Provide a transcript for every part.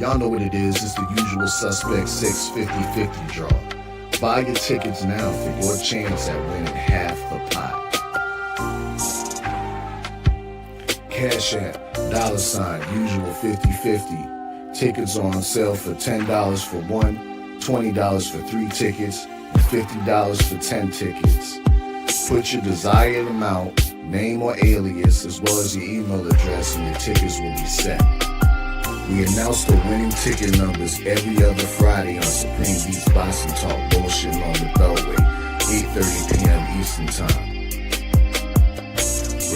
Y'all know what it is. It's the usual suspect 650-50 draw. Buy your tickets now for your chance at winning half the pot. Cash App, $, usual 50-50. Tickets are on sale for $10 for one, $20 for 3 tickets, and $50 for 10 tickets. Put your desired amount, name or alias, as well as your email address, and your tickets will be set. We announce the winning ticket numbers every other Friday on Supreme Beats Boxing Talk Bullshit on the Beltway, 8:30 p.m. Eastern Time.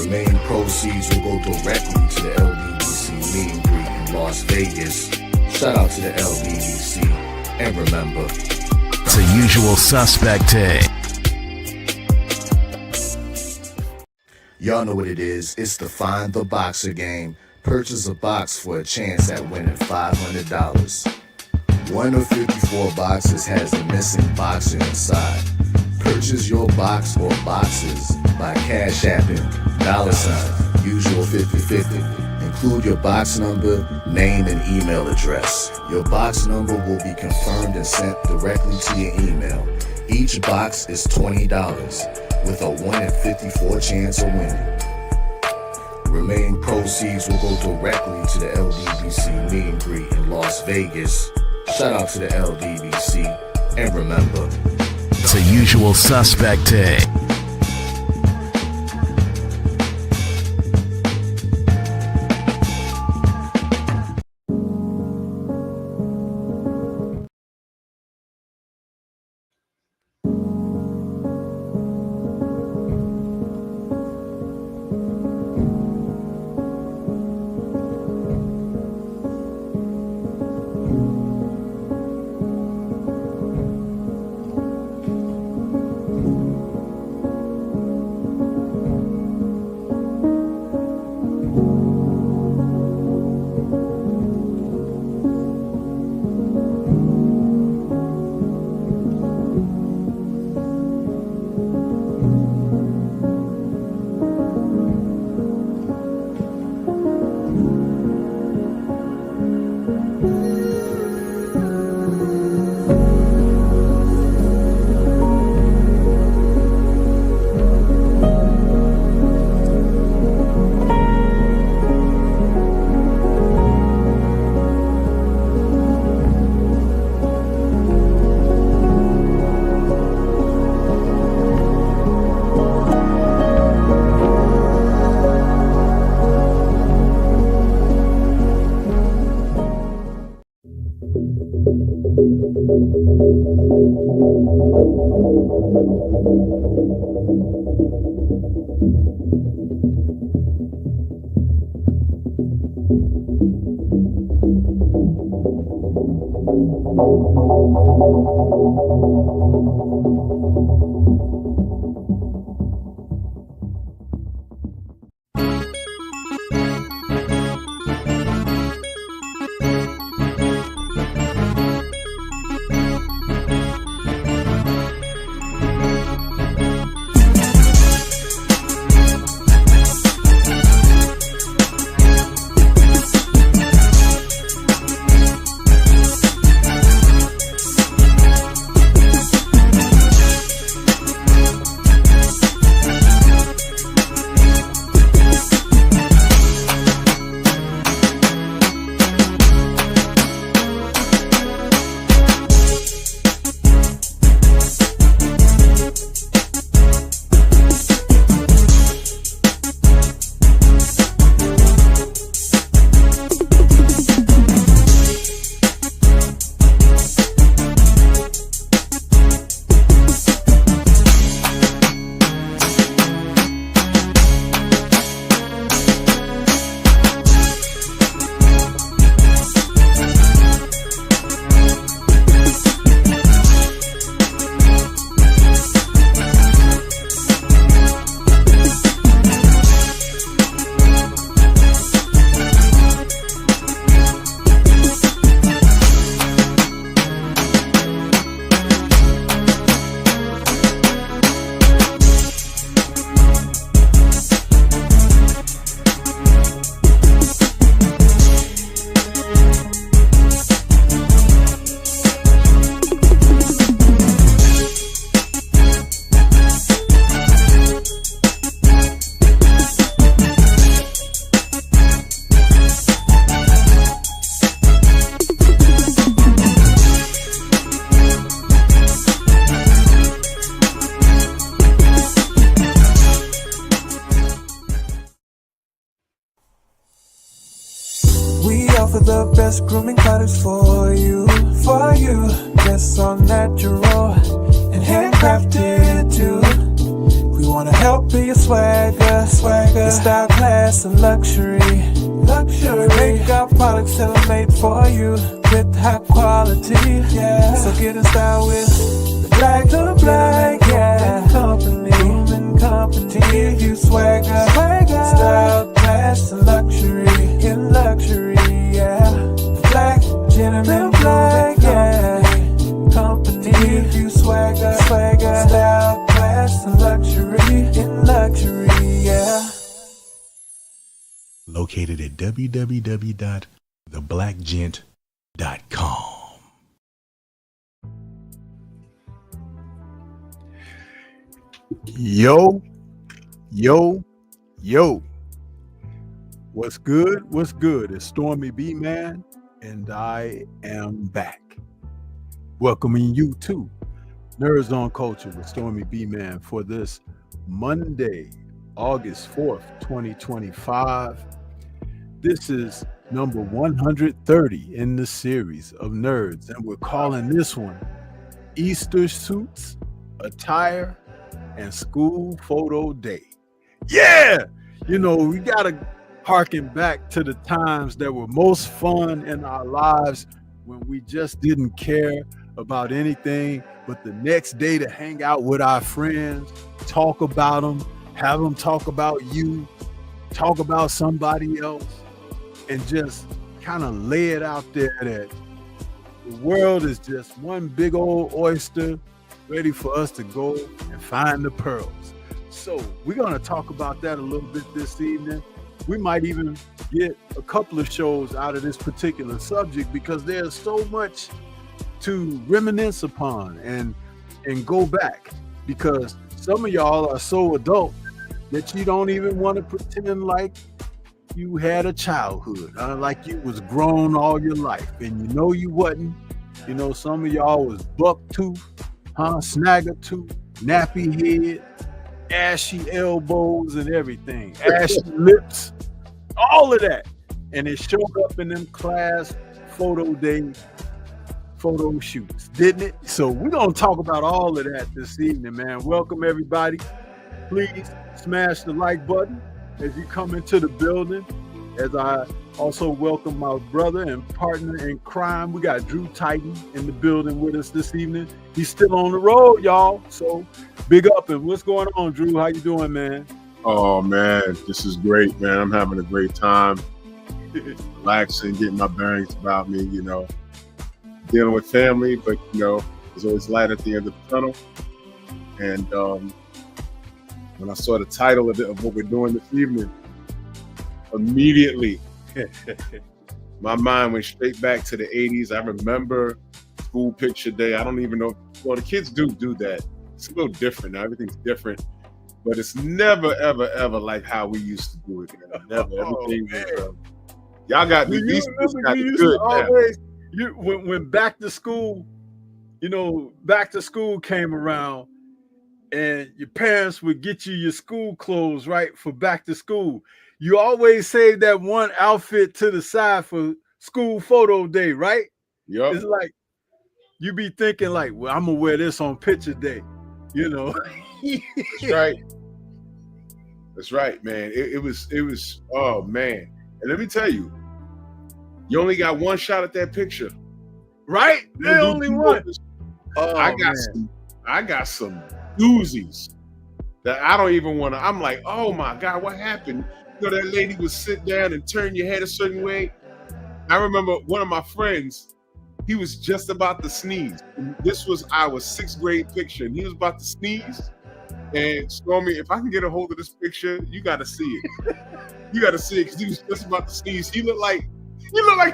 Remaining proceeds will go directly to the LDBC meet and greet in Las Vegas. Shout out to the LDBC, and remember, it's a usual suspect day. Y'all know what it is. It's the Find the Boxer game. Purchase a box for a chance at winning $500. One of 54 boxes has a missing boxer inside. Purchase your box or boxes by Cash Apping, $, usual 50-50. Include your box number, name, and email address. Your box number will be confirmed and sent directly to your email. Each box is $20, with a 1 in 54 chance of winning. Remaining proceeds will go directly to the LDBC meet and greet in Las Vegas. Shout out to the LDBC, and remember, it's a usual suspect day. best grooming products for you. Just so natural and handcrafted too. We wanna help be your swagger, your style, class, and luxury. Make our products tailor-made for you with high quality. Yeah. So get in style with the black, yeah. Grooming company. To give you swagger, style, class, and luxury. In luxury, yeah. The black gentleman, yeah. Company. To give you swagger, style, class, and luxury. In luxury, yeah. Located at www.theblackgent.com. Yo. What's good? It's Stormybman, and I am back. Welcoming you to Nerds on Culture with Stormybman for this Monday, August 4th, 2025. This is number 130 in the series of Nerds, and we're calling this one Easter Suits, Attire, and School Photo Day. Yeah! You know, we gotta harken back to the times that were most fun in our lives when we just didn't care about anything but the next day to hang out with our friends, talk about them, have them talk about you, talk about somebody else, and just kind of lay it out there that the world is just one big old oyster ready for us to go and find the pearls. So we're going to talk about that a little bit this evening. We might even get a couple of shows out of this particular subject because there's so much to reminisce upon and go back, because some of y'all are so adult that you don't even want to pretend like you had a childhood, like you was grown all your life, and you know you wasn't. You know, some of y'all was buck tooth, snagger tooth, nappy head, ashy elbows and everything, ashy lips, all of that. And it showed up in them class photo day photo shoots, didn't it? So we're going to talk about all of that this evening, man. Welcome, everybody. Please smash the like button as you come into the building, as I also welcome my brother and partner in crime. We got Drew Titan in the building with us this evening. He's still on the road, y'all. So big up. And what's going on, Drew? How you doing, man? Oh, man, this is great, man. I'm having a great time. Relaxing, getting my bearings about me, you know. Dealing with family, but, you know, there's always light at the end of the tunnel. And when I saw the title of what we're doing this evening, immediately my mind went straight back to the 80s. I remember school picture day. I don't even know. Well, the kids do that. It's a little different now. Everything's different, but it's never, ever, ever like how we used to do it. Never. Everything was, y'all got the good. Always, when back to school, you know, back to school came around, and your parents would get you your school clothes, right, for back to school. You always save that one outfit to the side for school photo day, right? Yep. It's like you be thinking like, well, I'm gonna wear this on picture day, you know. That's right. That's right, man. It was, oh man. And let me tell you, you only got one shot at that picture. Right? There's only one. Oh, I got some doozies that I don't even want to. I'm like, oh my God, what happened? You know, that lady would sit down and turn your head a certain way. I remember one of my friends, he was just about to sneeze. And this was our 6th grade picture, and he was about to sneeze. And Stormy, if I can get a hold of this picture, you got to see it. You got to see it, because he was just about to sneeze. He looked like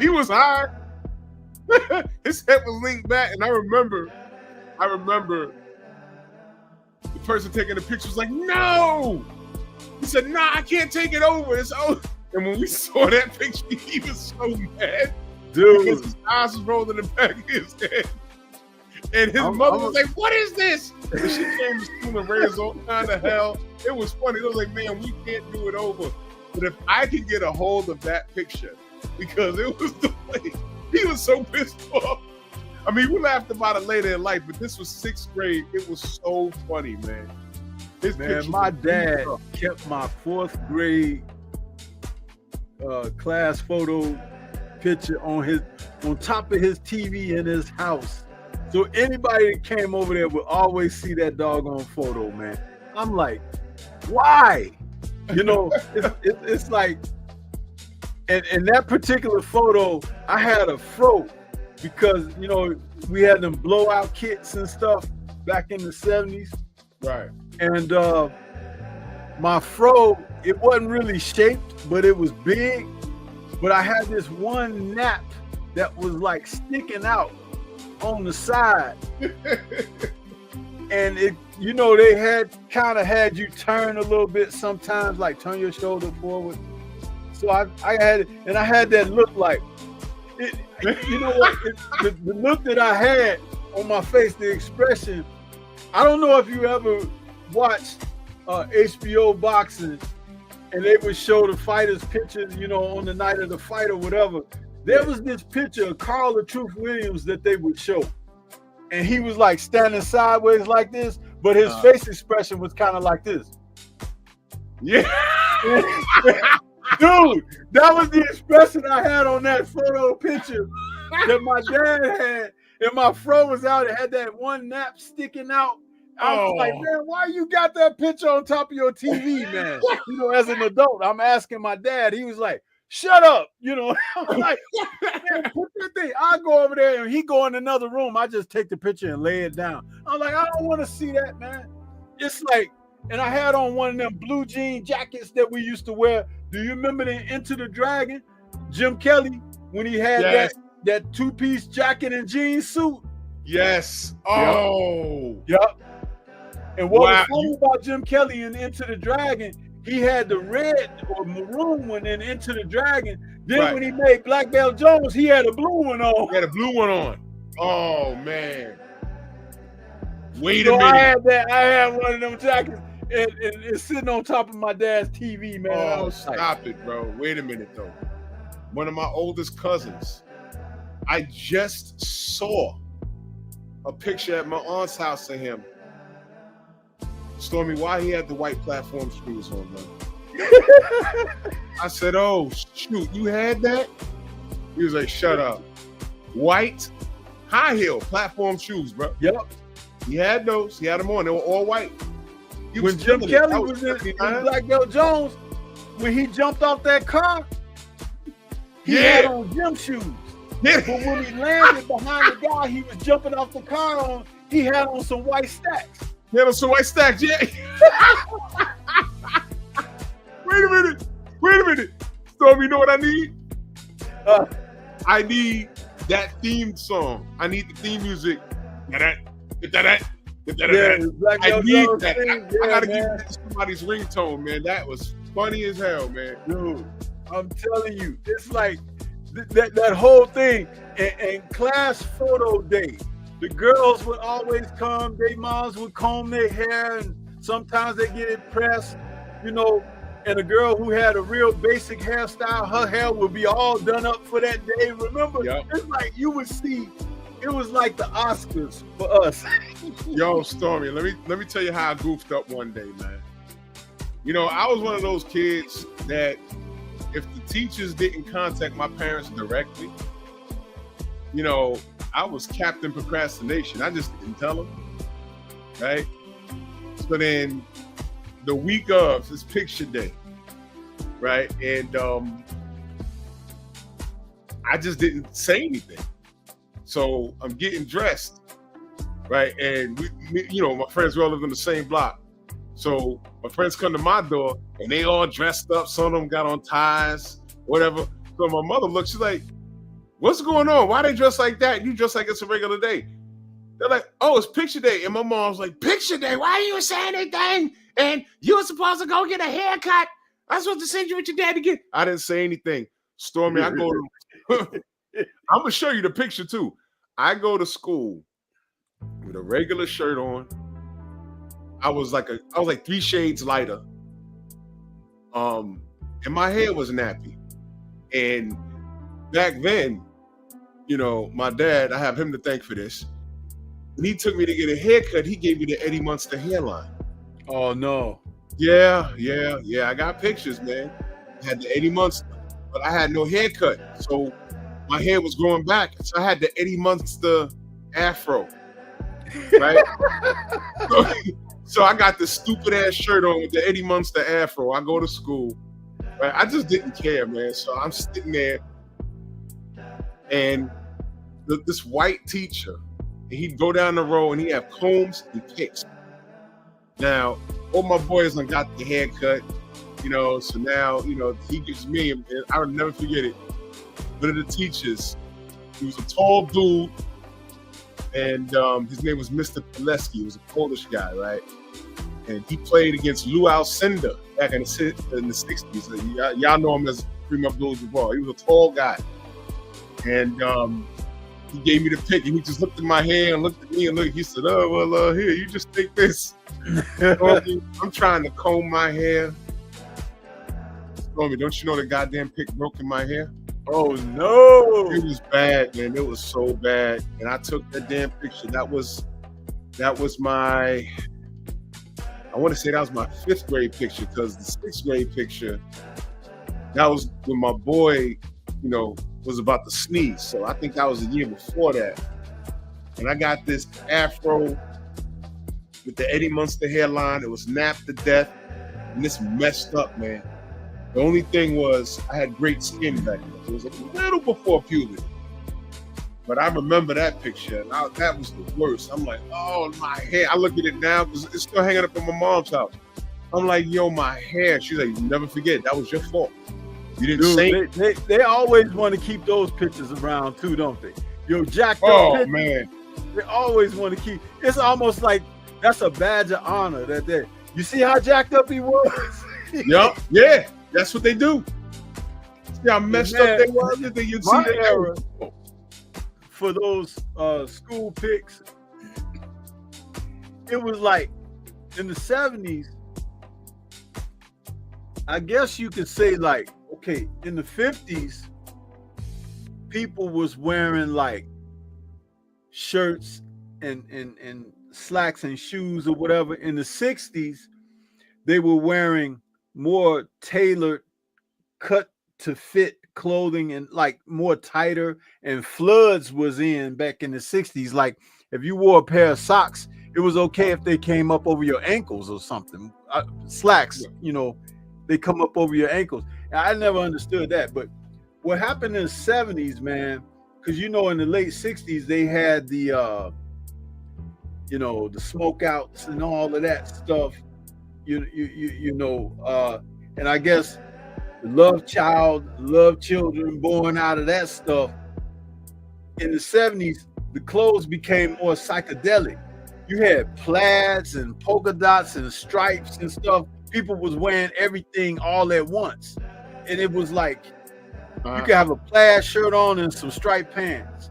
he was high. His head was leaned back, and I remember the person taking the picture was like, no! He said, nah, I can't take it over. It's over. And when we saw that picture, he was so mad. Dude. Because his eyes was rolling in the back of his head. And his mother was like, what is this? And she came to school and raised all kind of hell. It was funny. It was like, man, we can't do it over. But if I could get a hold of that picture, because it was the way he was so pissed off. I mean, we laughed about it later in life, but this was 6th grade. It was so funny, man. Man, my dad kept my 4th grade class photo picture on top of his TV in his house. So anybody that came over there would always see that doggone photo, man. I'm like, why? You know, it's like, and in that particular photo, I had a fro because, you know, we had them blowout kits and stuff back in the 70s. Right. And my fro, it wasn't really shaped, but it was big. But I had this one nap that was like sticking out on the side. And it, you know, they had kind of had you turn a little bit sometimes, like turn your shoulder forward. So I had that look like, it, you know what, the look that I had on my face, the expression. I don't know if you ever watched HBO boxing and they would show the fighters' pictures, you know, on the night of the fight or whatever. There was this picture of Carl the Truth Williams that they would show. And he was like standing sideways like this, but his face expression was kind of like this. Yeah. Dude, that was the expression I had on that photo picture that my dad had. And my fro was out. It had that one nap sticking out. I was like, man, why you got that picture on top of your TV, man? You know, as an adult, I'm asking my dad. He was like, shut up. You know, I was like, man, put that thing. I go over there and he go in another room. I just take the picture and lay it down. I'm like, I don't want to see that, man. It's like, and I had on one of them blue jean jackets that we used to wear. Do you remember the Into the Dragon? Jim Kelly, when he had that two-piece jacket and jean suit? Yes. Oh. Yep. And what was funny about Jim Kelly in Into the Dragon, he had the red or maroon one in Into the Dragon. Then when he made Black Belt Jones, he had a blue one on. He had a blue one on. Oh, man. Wait a minute. I had one of them jackets and it's sitting on top of my dad's TV, man. Oh, stop it, bro. Wait a minute, though. One of my oldest cousins, I just saw a picture at my aunt's house of him. Stormy, why he had the white platform shoes on, man? I said, oh, shoot, you had that? He was like, shut up. White, high heel platform shoes, bro. Yep. He had those. He had them on. They were all white. When Jim Kelly was in Black Belt Jones, when he jumped off that car, he had on gym shoes. Yeah. But when he landed behind the guy he was jumping off the car on, he had on some white stacks. He had on some white stacks, yeah. Wait a minute. Storm, you know what I need? I need that theme song. I need the theme music. I need that. I gotta give that to somebody's ringtone, man. That was funny as hell, man. Dude, I'm telling you, it's like that whole thing. And class photo day, the girls would always come. Their moms would comb their hair, and sometimes they get it pressed, you know. And a girl who had a real basic hairstyle, her hair would be all done up for that day. Remember, It's like you would see. It was like the Oscars for us. Yo, Stormy, let me tell you how I goofed up one day, man. You know, I was one of those kids that if the teachers didn't contact my parents directly, you know, I was Captain Procrastination. I just didn't tell them, right? So then the week of is picture day, right? And I just didn't say anything. So I'm getting dressed, right? And we, you know, my friends all live in the same block. So my friends come to my door and they all dressed up. Some of them got on ties, whatever. So my mother looks, she's like, what's going on? Why they dress like that? You dress like it's a regular day. They're like, oh, it's picture day. And my mom's like, picture day? Why are you saying anything? And you were supposed to go get a haircut. I was supposed to send you with your dad to get. I didn't say anything. Stormy, I go to, I'm going to show you the picture too. I go to school with a regular shirt on. I was like 3 shades lighter. And my hair was nappy. And back then, you know, my dad, I have him to thank for this. When he took me to get a haircut, he gave me the Eddie Munster hairline. Oh no. Yeah. I got pictures, man. I had the Eddie Munster, but I had no haircut. So my hair was growing back. So I had the Eddie Munster afro. Right? So I got this stupid ass shirt on with the Eddie Munster afro. I go to school. Right? I just didn't care, man. So I'm sitting there, and this white teacher, and he'd go down the row and he'd have combs and picks. Now, all my boys done got the haircut, you know, so now, you know, he gives me, and I'll never forget it, one of the teachers, he was a tall dude, and his name was Mr. Pileski. He was a Polish guy, right? And he played against Lou Alcindor back in the 60s. Y'all know him as Kareem Abdul-Jabbar. He was a tall guy. And he gave me the pick, and he just looked at my hair and looked at me, and he said, "Oh, well, here, you just take this." I'm trying to comb my hair. Stormy, don't you know the goddamn pick broke in my hair? Oh no! It was bad, man. It was so bad. And I took that damn picture. That was my, I want to say that was my 5th grade picture, because the 6th grade picture, that was when my boy, you know, was about to sneeze. So I think that was the year before that. And I got this afro with the Eddie Munster hairline. It was napped to death, and this messed up, man. The only thing was I had great skin back then. It was a little before puberty. But I remember that picture, and that was the worst. I'm like, oh, my hair. I look at it now because it's still hanging up in my mom's house. I'm like, yo, my hair. She's like, you never forget, that was your fault. You didn't say it. They always want to keep those pictures around too, don't they? Yo, jacked up pictures, man. They always want to keep. It's almost like that's a badge of honor that they. You see how jacked up he was? Yup, yeah, that's what they do. See how messed up they was? You see that era for those school pics. It was like in the 70s. I guess you could say like, okay, in the 50s, people was wearing like shirts and slacks and shoes or whatever. In the 60s, they were wearing more tailored, cut to fit clothing and like more tighter, and floods was in back in the 60s. Like if you wore a pair of socks, it was okay if they came up over your ankles or something. Slacks, you know, they come up over your ankles. And I never understood that. But what happened in the 70s, man, because you know in the late 60s they had the you know, the smoke outs and all of that stuff. You know, and I guess love children born out of that stuff. In the 70s, the clothes became more psychedelic. You had plaids and polka dots and stripes and stuff. People was wearing everything all at once. And it was like, you could have a plaid shirt on and some striped pants.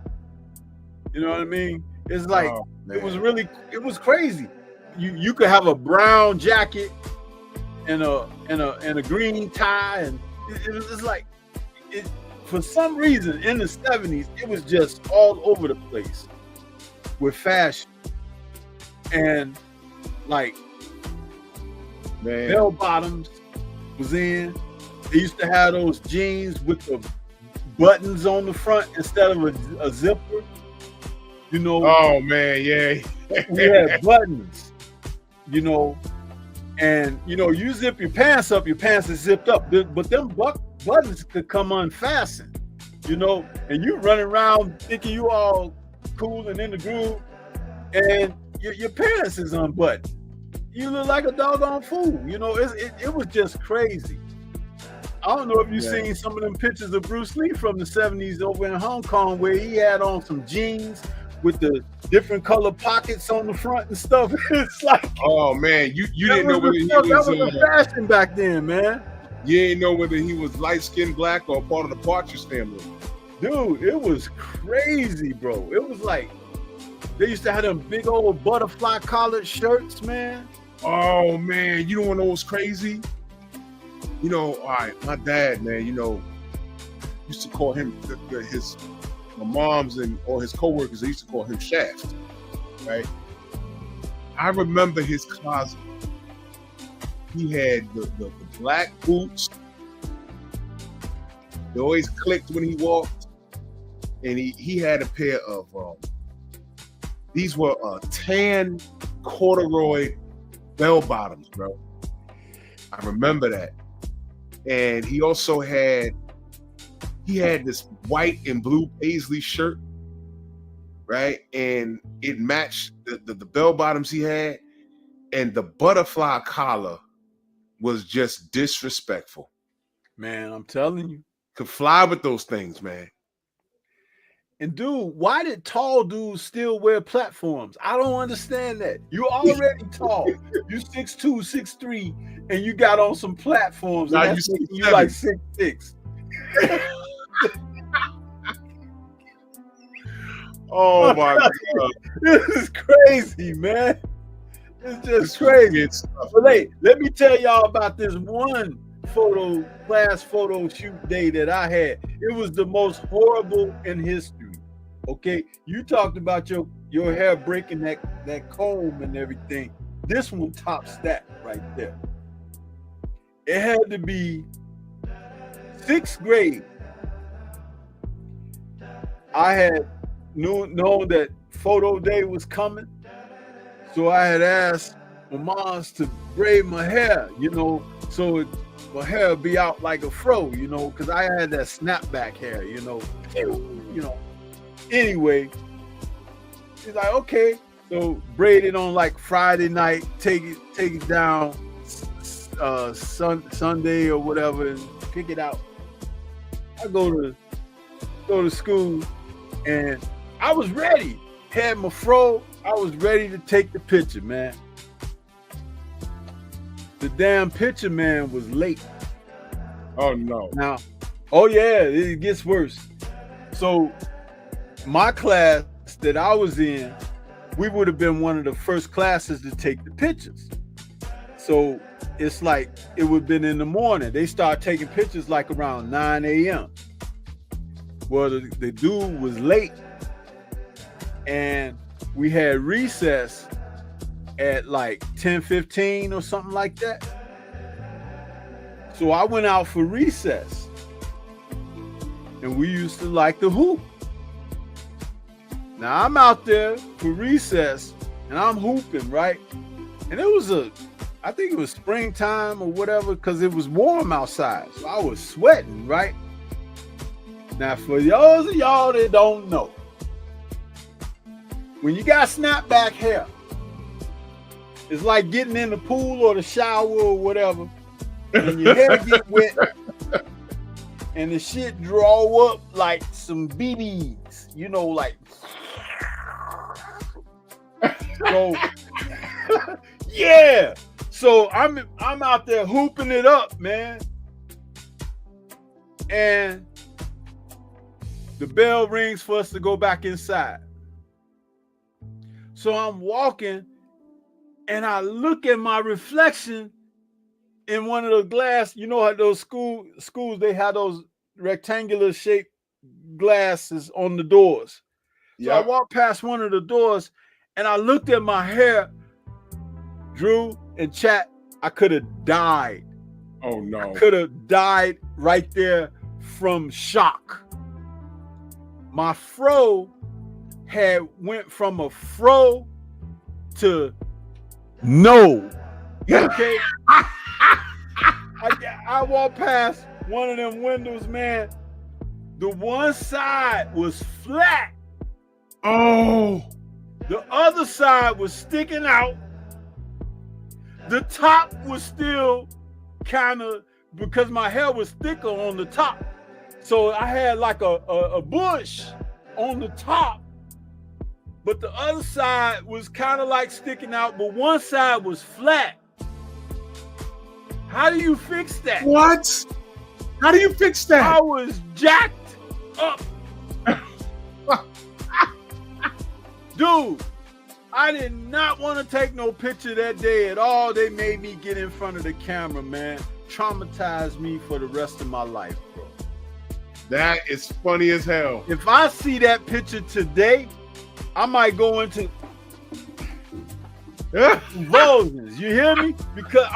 You know what I mean? It's like, it was crazy. You could have a brown jacket and a green tie, and it was like, for some reason in the 70s, it was just all over the place with fashion. And like, bell bottoms was in. They used to have those jeans with the buttons on the front instead of a zipper. You know. Oh man, yeah. We had buttons, you know, and you know, you zip your pants up, your pants is zipped up, but them buttons could come unfastened, you know, and you running around thinking you all cool and in the groove, and your pants is unbuttoned. You look like a doggone fool, you know. It was just crazy. I don't know if you've seen some of them pictures of Bruce Lee from the 70s over in Hong Kong, where he had on some jeans with the different color pockets on the front and stuff. It's like, oh man, you didn't know whether he was that was the fashion back then, man. You didn't know whether he was light skinned black or part of the Partridge family. Dude, it was crazy, bro. It was like they used to have them big old butterfly collared shirts, man. Oh man, you don't want to know what's crazy? You know, all right, my dad, man, you know, used to call him my mom's and all his coworkers. They used to call him Shaft, right? I remember his closet. He had the black boots. They always clicked when he walked, and he had a pair of these were tan corduroy bell bottoms, bro. I remember that. And he also had this white and blue paisley shirt, right? And it matched the bell bottoms he had, and the butterfly collar was just disrespectful. Man, I'm telling you. Could fly with those things, man. And dude, why did tall dudes still wear platforms? I don't understand that. You already tall. You 6'2", 6'3", and you got on some platforms. Now and that's making you like 6'6". Oh my God. This is crazy, man. It's just crazy. But hey, let me tell y'all about this one class photo shoot day that I had. It was the most horrible in history. Okay, you talked about your hair breaking that comb and everything. This one tops that right there. It had to be 6th grade. I had known that photo day was coming, so I had asked my moms to braid my hair, so my hair would be out like a fro, because I had that snapback hair, Anyway, she's like, okay, so braid it on like Friday night, take it down Sunday or whatever, and pick it out. I go to school, and I was ready. Had my fro. I was ready to take the picture, man. The damn picture man was late. Oh no. Now, oh yeah, it gets worse. So my class that I was in, we would have been one of the first classes to take the pictures. So it's like it would have been in the morning. They start taking pictures like around 9 a.m. Well, the dude was late, and we had recess at like 10:15 or something like that. So I went out for recess, and we used to like to hoop. Now I'm out there for recess, and I'm hooping, right? And it was I think it was springtime or whatever, because it was warm outside. So I was sweating, right? Now, for those of y'all that don't know, when you got snapback hair, it's like getting in the pool or the shower or whatever, and your hair get wet, and the shit draw up like some BBs, like. So, yeah. So I'm out there hooping it up, man. And the bell rings for us to go back inside. So I'm walking, and I look at my reflection in one of the glass. You know how those schools they have those rectangular shaped glasses on the doors. So I walked past one of the doors, and I looked at my hair. Drew and chat, I could have died. Oh no. I could have died right there from shock. My fro had went from a fro to no. Okay. I walked past one of them windows, man. The one side was flat. Oh. The other side was sticking out. The top was still kind of, because my hair was thicker on the top. So I had like a bush on the top, but the other side was kind of like sticking out, but one side was flat. How do you fix that? What? How do you fix that? I was jacked up. Dude, I did not want to take no picture that day at all. They made me get in front of the camera, man. Traumatized me for the rest of my life, bro. That is funny as hell. If I see that picture today, I might go into convulsions. You hear me? Because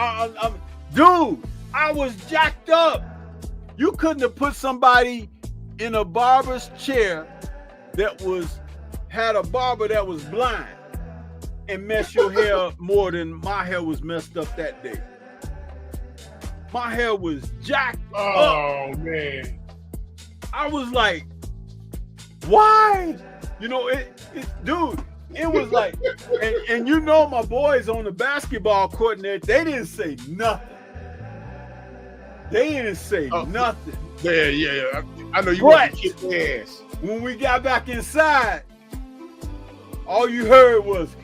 dude, I was jacked up. You couldn't have put somebody in a barber's chair that had a barber that was blind and mess your hair more than my hair was messed up that day. My hair was jacked up. Oh man. I was like, why? You know, dude, it was like, and you know my boys on the basketball court and they didn't say nothing. They didn't say nothing. Yeah. I know you want to kick their ass. When we got back inside, all you heard was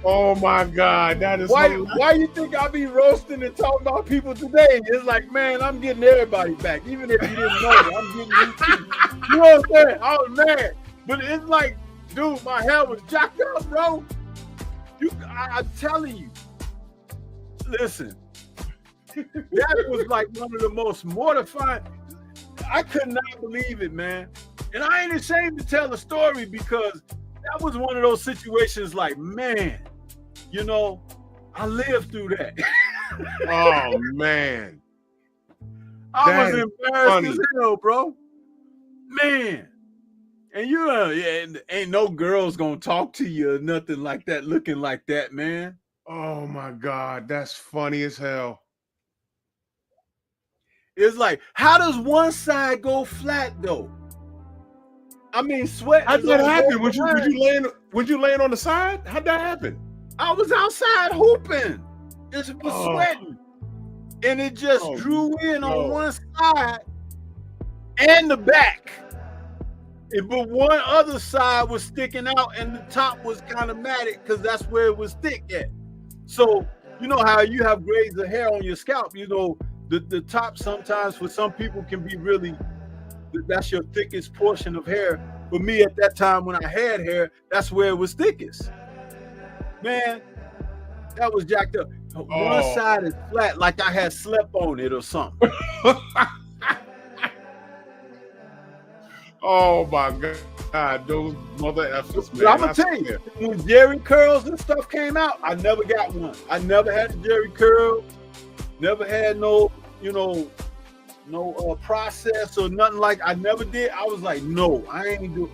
Oh my God, that is why you think I be roasting and talking about people today? It's like, man, I'm getting everybody back. Even if you didn't know it, I'm getting you too. You know what I'm saying? Oh man. But it's like, dude, my hair was jacked up, bro. I'm telling you. Listen, that was like one of the most mortifying. I could not believe it, man. And I ain't ashamed to tell the story because that was one of those situations like, man, you know, I lived through that. Oh, man. I was embarrassed as hell, bro. Man. And ain't no girls gonna talk to you or nothing like that, looking like that, man. Oh, my God. That's funny as hell. It's like, how does one side go flat, though? I mean, sweat. How'd that happen? Would you laying on the side? How'd that happen? I was outside hooping. It was sweating. And it just drew in on one side and the back. But one other side was sticking out and the top was kind of matted because that's where it was thick at. So, you know how you have grades of hair on your scalp, you know, the top sometimes for some people can be really, that's your thickest portion of hair. For me at that time when I had hair, that's where it was thickest. Man, that was jacked up. One side is flat like I had slept on it or something. Oh my God, those mother effers, man. But I'm gonna tell you, when Jerry curls and stuff came out, I never got one. I never had the Jerry curl, never had no process or nothing like. I never did. I was like, no, I ain't do.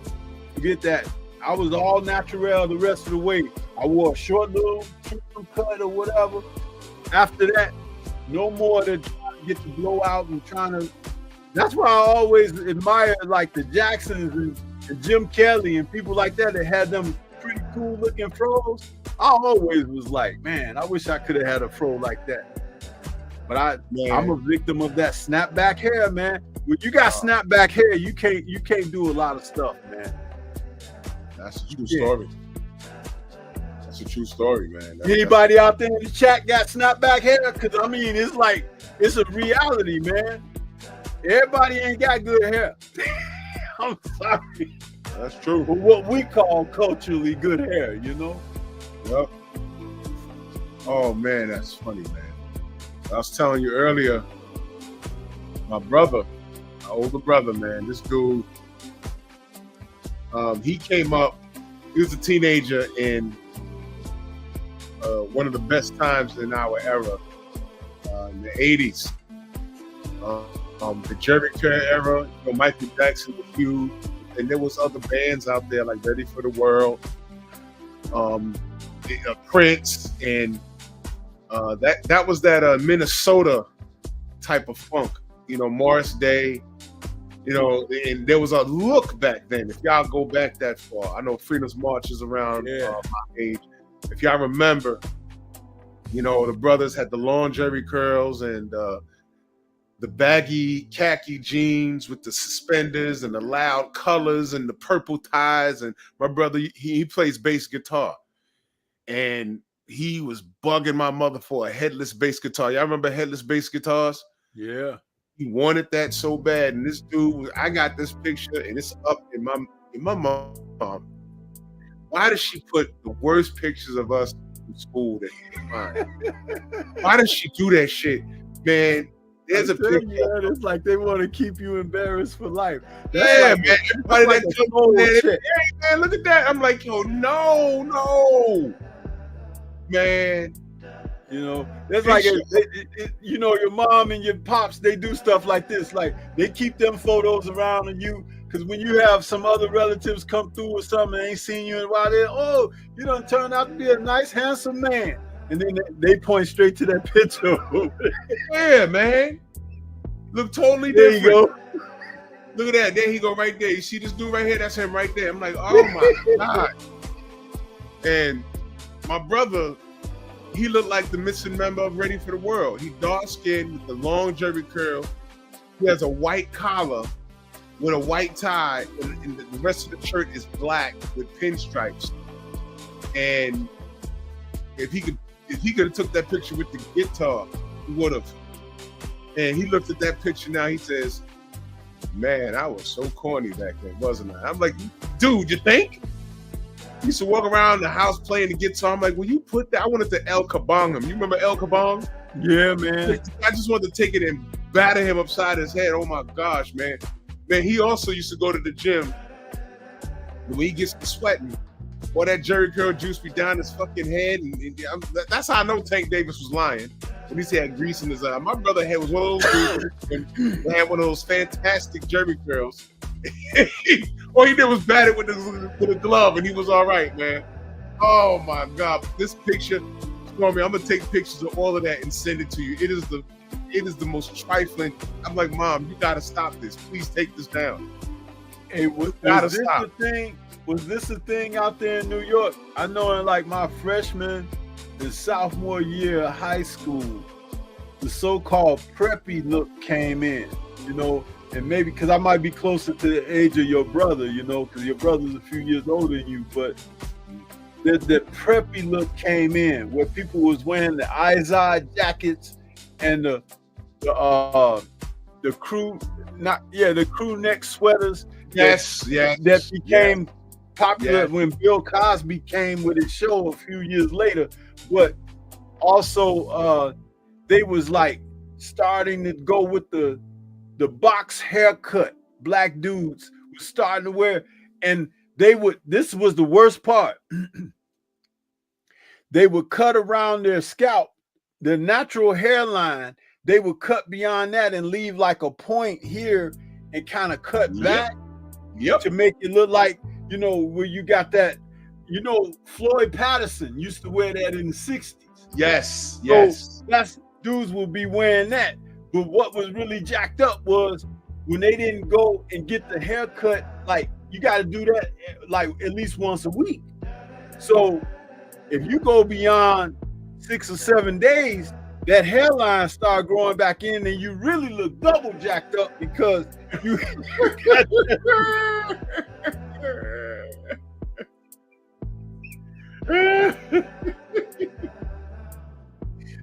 Forget that. I was all natural the rest of the way. I wore a short little cut or whatever. After that, no more to get the blowout and trying to. That's why I always admire like the Jacksons and Jim Kelly and people like that had them pretty cool looking fros. I always was like, man, I wish I could have had a fro like that. But I'm a victim of that snapback hair, man. When you got snapback hair, you can't do a lot of stuff, man. That's a true story. That's a true story, man. Anybody out there in the chat got snapback hair? Because I mean, it's like it's a reality, man. Everybody ain't got good hair. I'm sorry. That's true. But what we call culturally good hair, you know? Yep. Oh man, that's funny, man. I was telling you earlier, my older brother, man, this dude, he came up, he was a teenager in one of the best times in our era, in the 80s. The Jerry Curl era, you know, Michael Jackson was huge, and there was other bands out there like Ready for the World, Prince, and that was that Minnesota type of funk, you know, Morris Day, you know, and there was a look back then. If y'all go back that far, I know Freedom's March is around my age. If y'all remember, you know, the brothers had the long Jerry curls and the baggy khaki jeans with the suspenders and the loud colors and the purple ties. And my brother, he plays bass guitar. And he was bugging my mother for a headless bass guitar. Y'all remember headless bass guitars? Yeah. He wanted that so bad. And this dude, I got this picture and it's up in my mom. Why does she put the worst pictures of us from school that she could find. Why does she do that shit, man? There's a picture. It's like they want to keep you embarrassed for life. Yeah, like, man. Everybody like that comes in there, hey, man, look at that. I'm like, yo, no, man. You know, it's like, you know, your mom and your pops, they do stuff like this. Like, they keep them photos around of you, because when you have some other relatives come through or something, they ain't seen you in a while, oh, you done turned out to be a nice, handsome man. And then they point straight to that picture. Yeah, man. Look totally There different. you go. Look at that. There he go right there. You see this dude right here? That's him right there. I'm like, oh my God. And my brother, he looked like the missing member of Ready for the World. He dark-skinned with the long jerry curl. He has a white collar with a white tie, and the rest of the shirt is black with pinstripes. And if he could have took that picture with the guitar, he would have. And he looked at that picture now, he says, man, I was so corny back then, wasn't I? I'm like, dude, you think? He used to walk around the house playing the guitar. I'm like, will you put that? I wanted to El Kabong him. You remember El Kabong? Yeah, man. I just wanted to take it and batter him upside his head. Oh my gosh, man. Man, he also used to go to the gym. When he gets to sweating, all that Jerry curl juice be down his fucking head. And that's how I know Tank Davis was lying. When he had grease in his eye. My brother was one of those dudes and had one of those fantastic Jerry curls. All he did was bat it with a glove, and he was all right, man. Oh my God! This picture, Stormy, I'm gonna take pictures of all of that and send it to you. It is the most trifling. I'm like, Mom, you gotta stop this. Please take this down. Hey, was this a thing out there in New York? I know in like my freshman and sophomore year of high school, the so-called preppy look came in, you know, and maybe because I might be closer to the age of your brother, you know, because your brother's a few years older than you, but the preppy look came in where people was wearing the Izod jackets and the crew neck sweaters. Yes. That became popular when Bill Cosby came with his show a few years later. But also they was like starting to go with the box haircut. Black dudes were starting to wear, and this was the worst part. They would cut around their scalp, their natural hairline. They would cut beyond that and leave like a point here and kind of cut back to make it look like, you know, where you got that, you know, Floyd Patterson used to wear that in the 60s. Yes. So that's dudes will be wearing that. But what was really jacked up was when they didn't go and get the haircut, like you got to do that like at least once a week. So if you go beyond 6 or 7 days, that hairline start growing back in, and you really look double jacked up because you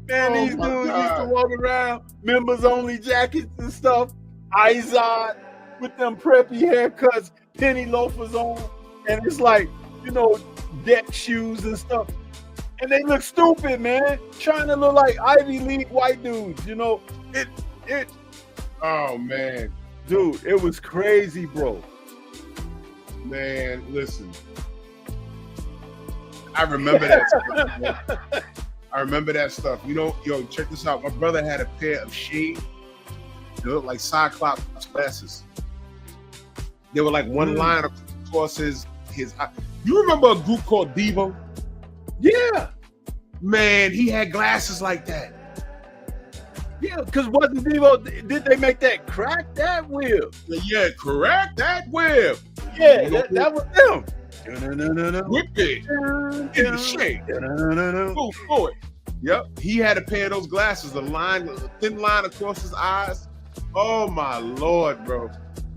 Man, these dudes used to walk around members only jackets and stuff, Izod with them preppy haircuts, penny loafers on, and it's like, you know, deck shoes and stuff. And they look stupid, man. Trying to look like Ivy League white dudes, you know. It Oh man. Dude, it was crazy, bro. Man, listen. I remember that stuff, man. I remember that stuff. You know, yo, check this out. My brother had a pair of shades that looked like Cyclops glasses. They were like one line across his eye. You remember a group called Devo? Yeah. Man, he had glasses like that. Yeah, because wasn't Devo, did they make that Crack That Whip? Yeah, correct that whip. Yeah, that was them. Whip it in the shade. Move forward. Yep, he had a pair of those glasses, a thin line across his eyes. Oh my Lord, bro.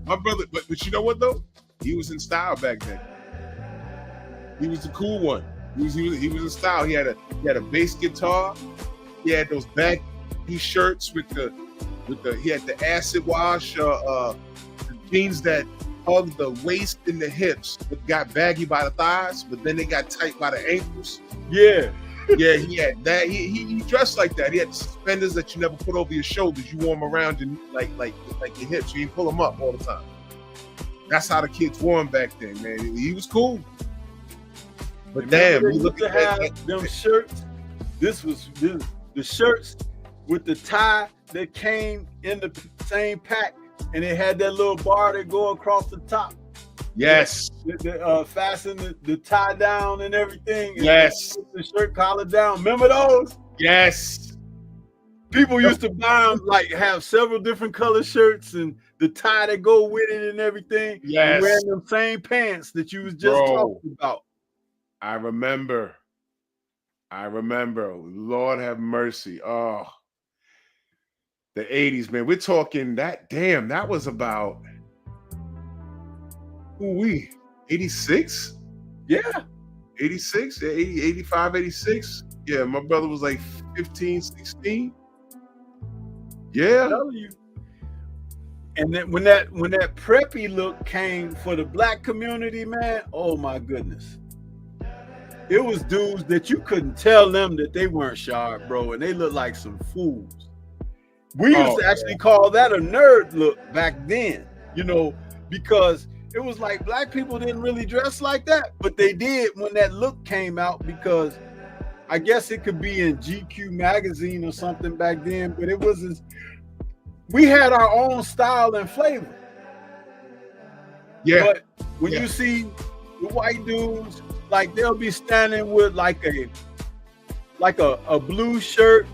My brother, but you know what though? He was in style back then. He was the cool one. He was in style. He had a bass guitar. He had those baggy shirts with he had the acid wash, the jeans that hugged the waist and the hips, but got baggy by the thighs, but then they got tight by the ankles. Yeah. Yeah, he had that. He dressed like that. He had suspenders that you never put over your shoulders. You wore them around your like your hips. You didn't pull them up all the time. That's how the kids wore him back then, man. He was cool. But damn, you you look look at have that. them shirts. This was the shirts with the tie that came in the same pack, and it had that little bar that go across the top. Yes. Fasten the tie down and everything. And Yes. the shirt collar down. Remember those? Yes. People used to buy them, like have several different color shirts and the tie that go with it and everything. Yes. And wearing them same pants that you was just talking about. I remember. Lord have mercy. Oh, the 80s, man. We're talking that. Damn, that was about 86? Yeah. 86? Yeah, 80, 85, 86. Yeah, my brother was like 15, 16. Yeah. And then when that preppy look came for the black community, man, oh my goodness. It was dudes that you couldn't tell them that they weren't sharp, bro, and they looked like some fools. We used to actually call that a nerd look back then, you know, because it was like black people didn't really dress like that, but they did when that look came out, because I guess it could be in GQ magazine or something back then, but it wasn't. We had our own style and flavor. Yeah. But when you see the white dudes, like they'll be standing with like a blue shirt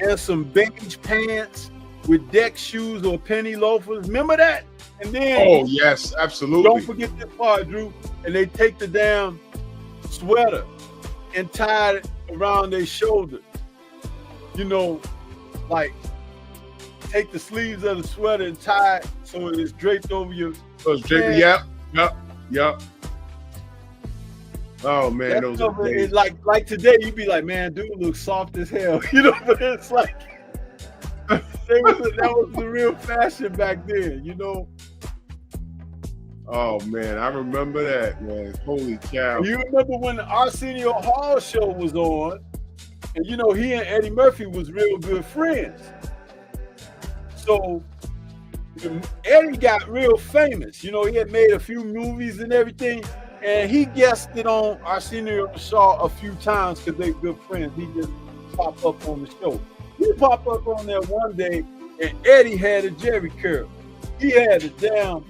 and some beige pants with deck shoes or penny loafers. Remember that? And then oh yes, absolutely. Don't forget this part, Drew. And they take the damn sweater and tie it around their shoulder. You know, like take the sleeves of the sweater and tie it so it's draped over your. So it's draped. Yep. Oh man, those are days. Like today, you'd be like, man, dude looks soft as hell, you know. But it's like that was the real fashion back then, you know. Oh man, I remember that, man. Holy cow! You remember when the Arsenio Hall show was on, and you know he and Eddie Murphy was real good friends. So Eddie got real famous. You know, he had made a few movies and everything. And he guested on Arsenio Shaw a few times because they're good friends. He just popped up on the show. He popped up on there one day, and Eddie had a Jerry curl. He had a damn,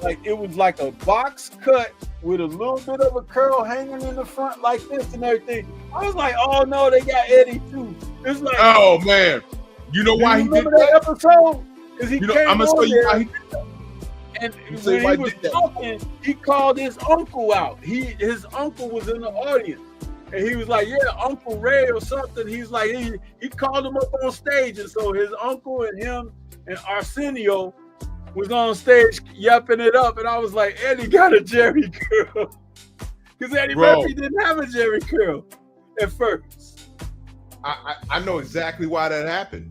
like it was like a box cut with a little bit of a curl hanging in the front like this and everything. I was like, oh no, they got Eddie too. It's like, oh man, you know why he did that episode? Because he you know, came I'm gonna tell you why he there. did that. And when he was talking, he called his uncle out. His uncle was in the audience. And he was like, yeah, Uncle Ray or something. He's like, he called him up on stage. And so his uncle and him and Arsenio was on stage yapping it up. And I was like, Eddie got a Jerry curl. Because Eddie Murphy didn't have a Jerry curl at first. I know exactly why that happened.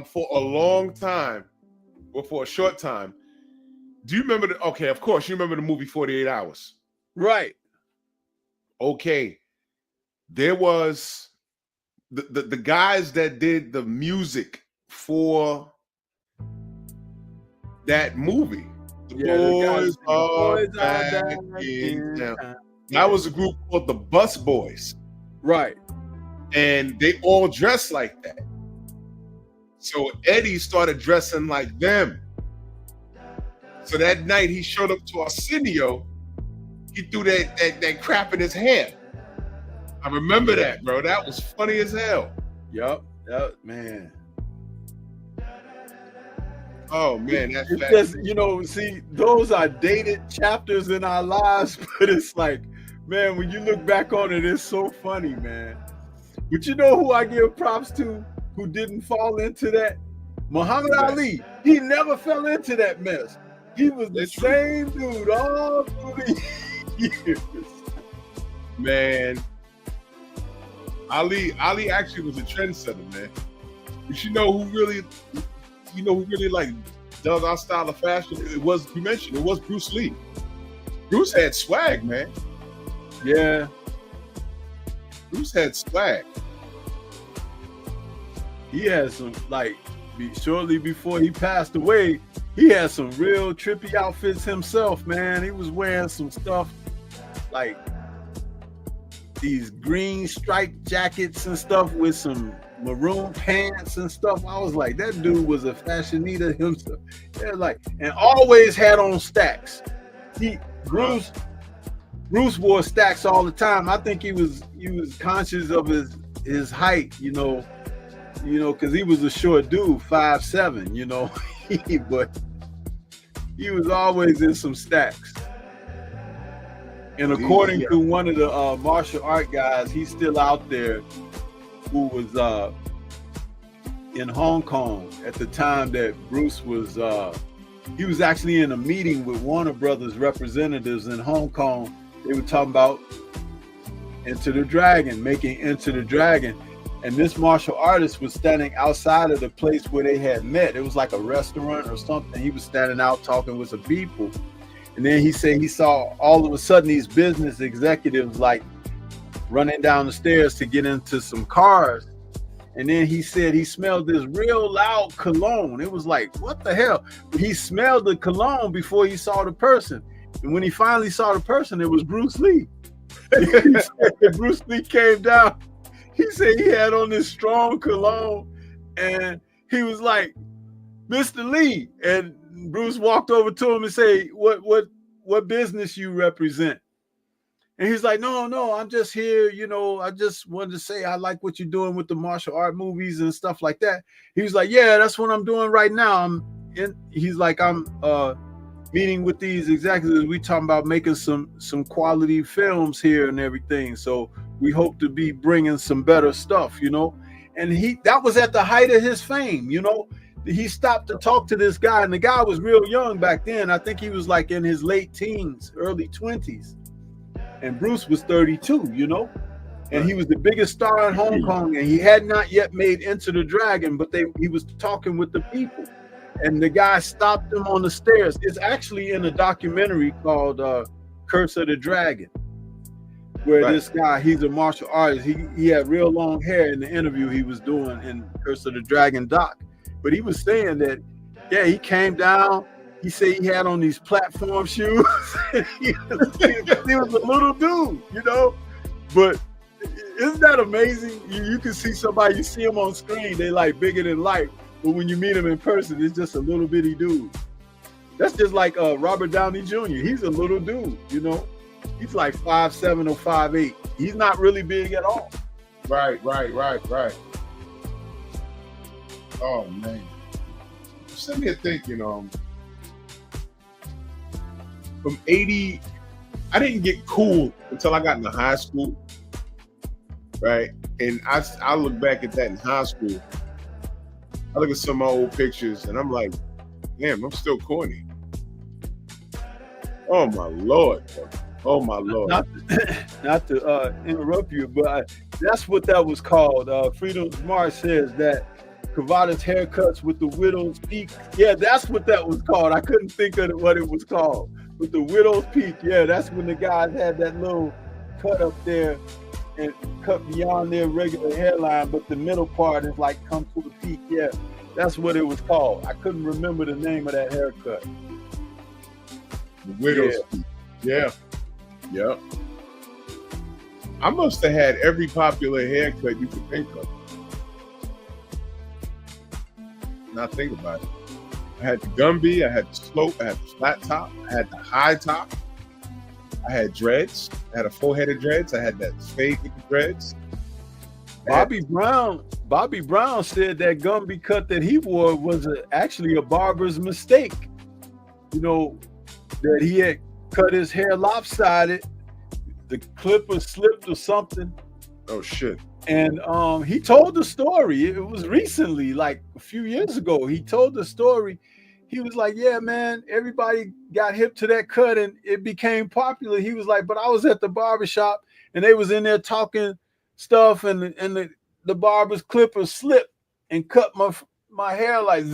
For a long time, or for a short time. Do you remember okay, of course, you remember the movie 48 Hours. Right. Okay. There was the guys that did the music for that movie. The Boys Are Back in Town. That was a group called the Bus Boys. Right. And they all dressed like that. So Eddie started dressing like them. So that night he showed up to Arsenio. He threw that crap in his hair. I remember that, bro. That was funny as hell. Yup. Man. Oh man, that's just, you know, see, those are dated chapters in our lives, but it's like, man, when you look back on it, it's so funny, man. But you know who I give props to? Who didn't fall into that? Muhammad Ali. He never fell into that mess. He was the same dude all through the years. Man, Ali actually was a trendsetter, man. But you know who really like dug our style of fashion? It was Bruce Lee. Bruce had swag, man. Yeah. Bruce had swag. He had some, like, shortly before he passed away, he had some real trippy outfits himself, man. He was wearing some stuff like these green striped jackets and stuff with some maroon pants and stuff. I was like, that dude was a fashionista himself. Yeah, like, and always had on stacks. Bruce wore stacks all the time. I think he was conscious of his height, you know, because he was a short dude, 5'7", you know, but he was always in some stacks. And according to one of the martial art guys, he's still out there, who was in Hong Kong at the time that Bruce was, he was actually in a meeting with Warner Brothers representatives in Hong Kong. They were talking about Enter the Dragon, making Enter the Dragon. And this martial artist was standing outside of the place where they had met. It was like a restaurant or something. He was standing out talking with some people. And then he said he saw all of a sudden these business executives like running down the stairs to get into some cars. And then he said he smelled this real loud cologne. It was like, what the hell? He smelled the cologne before he saw the person. And when he finally saw the person, it was Bruce Lee. Bruce Lee came down. He said he had on this strong cologne, and he was like, Mr. Lee. And Bruce walked over to him and said, what business you represent? And he's like, no, I'm just here. You know, I just wanted to say I like what you're doing with the martial art movies and stuff like that. He was like, yeah, that's what I'm doing right now. He's like, I'm meeting with these executives. We talking about making some quality films here and everything. So we hope to be bringing some better stuff, you know. And that was at the height of his fame, you know. He stopped to talk to this guy, and the guy was real young back then. I think he was like in his late teens, early 20s. And Bruce was 32, you know. And he was the biggest star in Hong Kong, and he had not yet made Enter the Dragon, but he was talking with the people. And the guy stopped him on the stairs. It's actually in a documentary called Curse of the Dragon, where this guy, he's a martial artist. He had real long hair in the interview he was doing in Curse of the Dragon doc. But he was saying that, yeah, he came down. He said he had on these platform shoes. he was a little dude, you know. But isn't that amazing? You can see somebody, you see him on screen, they like bigger than life. But when you meet him in person, it's just a little bitty dude. That's just like Robert Downey Jr. He's a little dude, you know. He's like 5'7" or 5'8". He's not really big at all. Right. Oh man. Sitting here thinking, from 80, I didn't get cool until I got into high school. Right. And I look back at that in high school. I look at some of my old pictures and I'm like, damn, I'm still corny. Oh my Lord. Oh my Lord. Not to interrupt you, but that's what that was called. Freedom's March says that Kavada's haircuts with the widow's peak. Yeah, that's what that was called. I couldn't think of what it was called. With the widow's peak. Yeah, that's when the guys had that little cut up there and cut beyond their regular hairline, but the middle part is like come to the peak. Yeah, that's what it was called. I couldn't remember the name of that haircut. The widow's peak. Yeah. Yep. I must have had every popular haircut you could think of. Now think about it. I had the Gumby, I had the slope, I had the flat top, I had the high top, I had dreads, I had a full-headed dreads, I had that fade with the dreads. Bobby Brown said that Gumby cut that he wore was actually a barber's mistake. You know, that he had cut his hair lopsided, the clipper slipped or something. Oh shit. And he told the story. It was recently, like a few years ago. He told the story. He was like, yeah, man, everybody got hip to that cut and it became popular. He was like, but I was at the barbershop and they was in there talking stuff and the barber's clipper slipped and cut my hair like.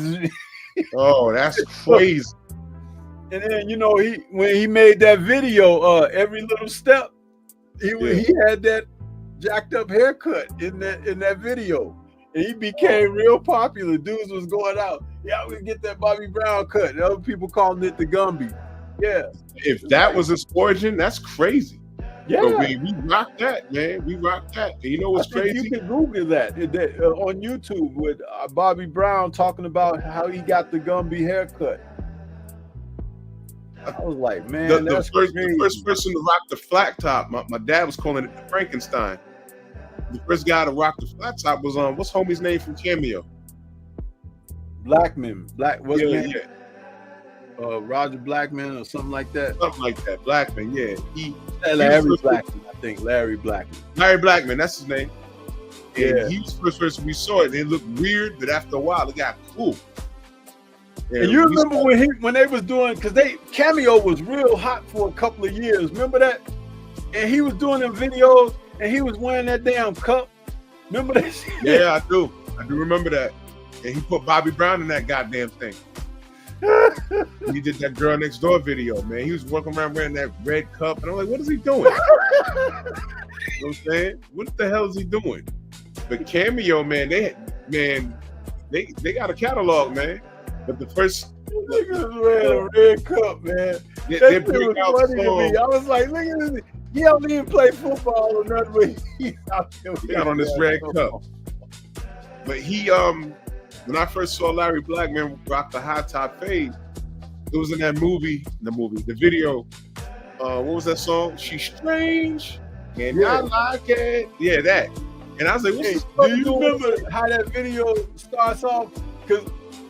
Oh, that's crazy. And then, you know, when he made that video, every little step, he had that jacked up haircut in that video. And he became real popular. Dudes was going out. Yeah, we get that Bobby Brown cut. And other people calling it the Gumby. Yeah. If that was its origin, that's crazy. Yeah. But we rocked that, man. We rocked that. And you know what's crazy? You can Google that on YouTube with Bobby Brown talking about how he got the Gumby haircut. I was like, man, the first person to rock the flat top, my dad was calling it the Frankenstein. The first guy to rock the flat top was what's homie's name from Cameo? Blackman. Roger Blackman or something like that. Something like that. Blackman, yeah. Larry Blackman, I think. Larry Blackman. Larry Blackman, that's his name. And Yeah. he was the first person we saw it. It looked weird, but after a while, it got cool. And you remember when they was doing, because Cameo was real hot for a couple of years. Remember that? And he was doing them videos, and he was wearing that damn cup. Remember that shit? Yeah, I do remember that. And he put Bobby Brown in that goddamn thing. He did that Girl Next Door video, man. He was walking around wearing that red cup, and I'm like, what is he doing? You know what I'm saying? What the hell is he doing? But Cameo, man, they got a catalog, man. But the first niggas wearing a red cup, man. they That shit bring was out funny to songs. me. I was like, look at this. He don't even play football or nothing, but he got on this red cup. But he, when I first saw Larry Blackman rock the high top fade, it was in that the video. What was that song? She's strange, and I like it. Yeah, that. And I was like, Hey, what's do you remember how that video starts off? Because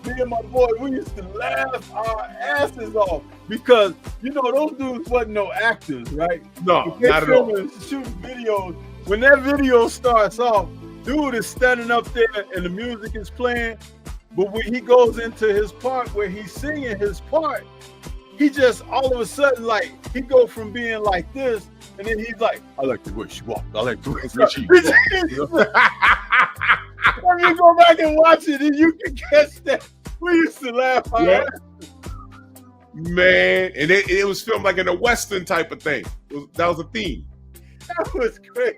me and my boy, we used to laugh our asses off because, you know, those dudes wasn't no actors, right? No, They not at all. shooting videos. When that video starts off, dude is standing up there and the music is playing, but when he goes into his part where he's singing his part, he just all of a sudden, like, he go from being like this, and then he's like, I like the way she walked. I like the way she walked. When you go back and watch it, and you can catch that. We used to laugh. Yeah. Man, and it was filmed like in a Western type of thing. That was a theme. That was crazy.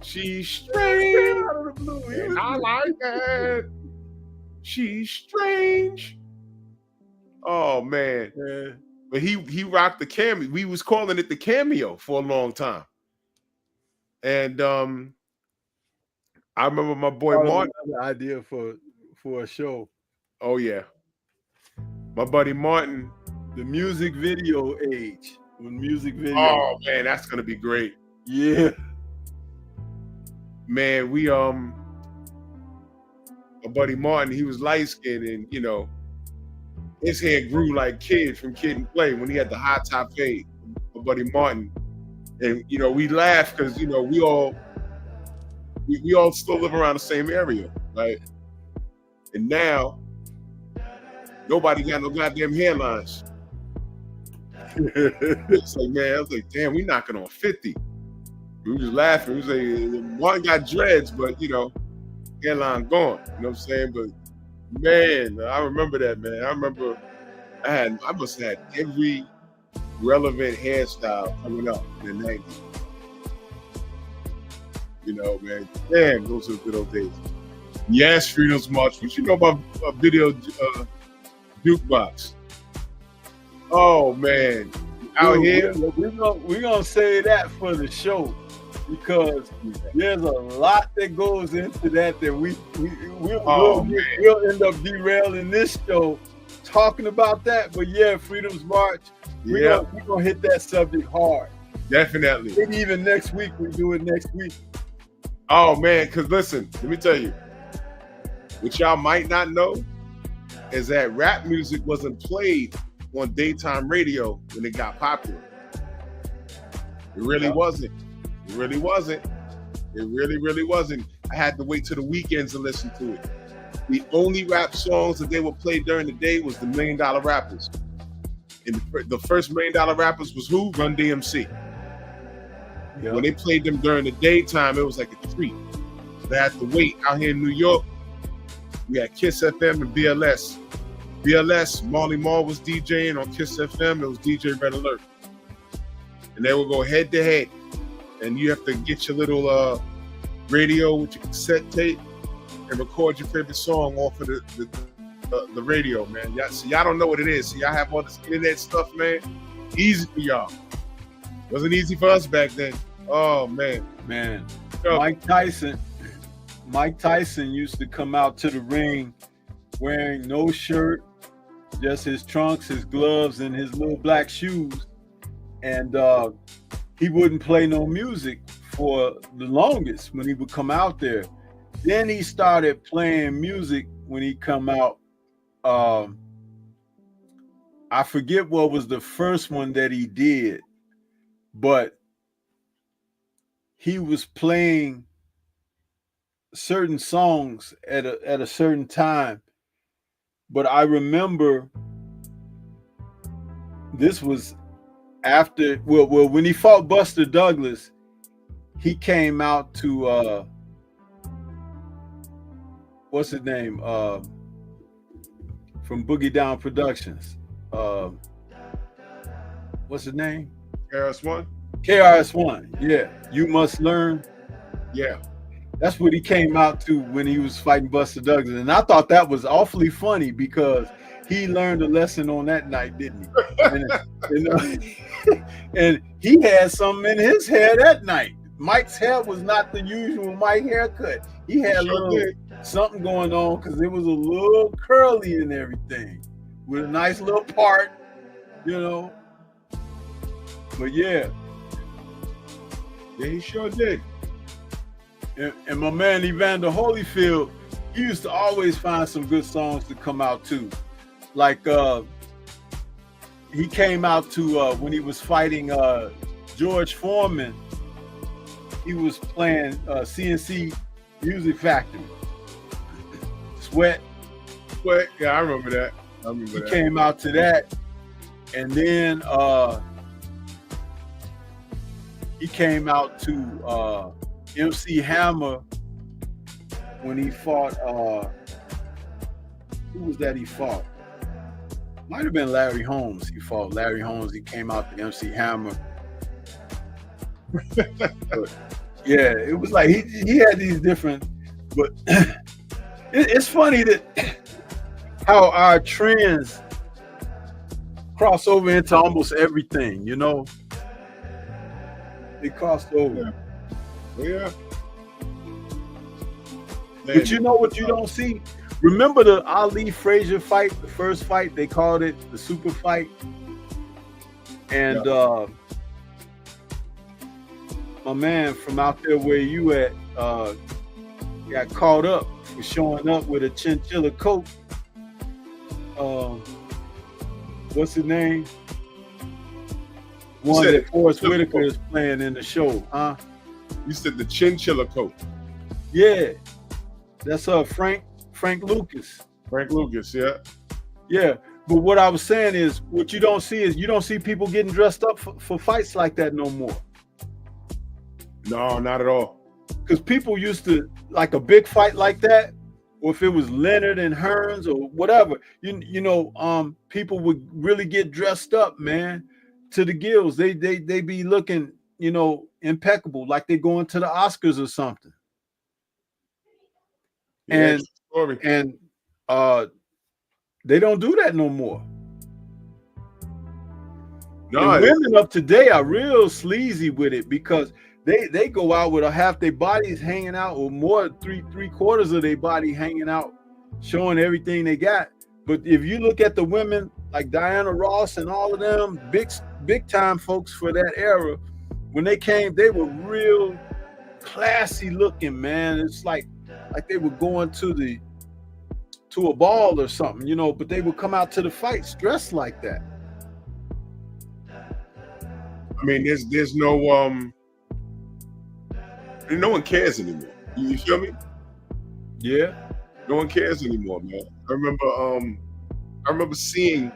She's strange, Out of the blue. He and was- I like that. She's strange. Oh man. Yeah. But he rocked the Cameo. We was calling it the Cameo for a long time. And I remember my boy Martin. Another idea for a show. Oh yeah. My buddy Martin. The music video age. When music video. Oh man, that's gonna be great. Yeah. Man, we my buddy Martin, he was light skinned, and you know, his hair grew like Kid from Kid and Play when he had the high top fade. My buddy Martin, and you know, we laugh because you know we all still live around the same area, right? And now nobody got no goddamn hairlines. It's like, man, I was like, damn, we knocking on 50. We was just laughing. We was like, Martin got dreads, but you know, hairline gone. You know what I'm saying? But man, I remember that, man. I remember I must have had every relevant hairstyle coming up in the 90s. You know, man. Damn, those were good old days. Yes, Freedom's March. What you know about video jukebox? Oh man, out here. We're gonna say that for the show because there's a lot that goes into that we'll end up derailing this show talking about that. But yeah, Freedom's March, we're gonna hit that subject hard. Definitely. Maybe even next week, we do it next week. Oh man, because listen, let me tell you, what y'all might not know is that rap music wasn't played on daytime radio when it got popular. It really wasn't. It really wasn't. It really, really wasn't. I had to wait till the weekends to listen to it. The only rap songs that they would play during the day was the $1 Million Rappers. And the first $1 Million Rappers was who? Run DMC. Yeah. When they played them during the daytime, it was like a treat. So they had to wait. Out here in New York, we had Kiss FM and BLS. BLS, Marley Marl was DJing on Kiss FM. It was DJ Red Alert. And they would go head to head. And you have to get your little radio with your cassette tape and record your favorite song off of the radio, man. Y'all don't know what it is. See, y'all have all this internet stuff, man. Easy for y'all. Wasn't easy for us back then. Oh man. Man, Yo. Mike Tyson used to come out to the ring wearing no shirt, just his trunks, his gloves, and his little black shoes. And he wouldn't play no music for the longest when he would come out there. Then he started playing music when he come out. I forget what was the first one that he did, but he was playing certain songs at a certain time. But I remember this was after, well, when he fought Buster Douglas, he came out to what's his name? From Boogie Down Productions. What's his name? KRS-One? KRS-One, yeah. You Must Learn. Yeah. That's what he came out to when he was fighting Buster Douglas. And I thought that was awfully funny because he learned a lesson on that night, didn't he? And he had something in his hair that night. Mike's hair was not the usual Mike haircut. He had a little something going on because it was a little curly and everything with a nice little part, you know. But yeah. Yeah, he sure did. And my man Evander Holyfield, he used to always find some good songs to come out to. Like he came out to when he was fighting George Foreman, he was playing CNC Music Factory. Sweat. Yeah, I remember that. He came out to that. And then he came out to MC Hammer when he fought who was that he fought? Might have been Larry Holmes. He fought Larry Holmes. He came out to MC Hammer. But, yeah, it was like he had these different, but it's funny that how our trends cross over into almost everything, you know. They crossed over. Yeah. But you know what you don't see? Remember the Ali Frazier fight, the first fight? They called it the super fight. And my man from out there where you at got caught up for showing up with a chinchilla coat. What's his name? One that Forrest Whitaker is playing in the show, huh? You said the chinchilla coat. Yeah, that's Frank Lucas. Frank Lucas, yeah. Yeah, but what I was saying is, what you don't see is you don't see people getting dressed up for fights like that no more. No, not at all. Because people used to, like a big fight like that, or if it was Leonard and Hearns or whatever, you know, people would really get dressed up, man, to the gills. They be looking, you know, impeccable, like they're going to the Oscars or something. Yeah, and they don't do that no more. No, and women of today are real sleazy with it because they go out with half their bodies hanging out, or more, three quarters of their body hanging out, showing everything they got. But if you look at the women like Diana Ross and all of them big time folks for that era, when they came, they were real classy looking, man. It's like they were going to a ball or something, you know, but they would come out to the fights dressed like that. I mean, there's no one cares anymore. You feel me? Yeah. No one cares anymore, man. I remember seeing.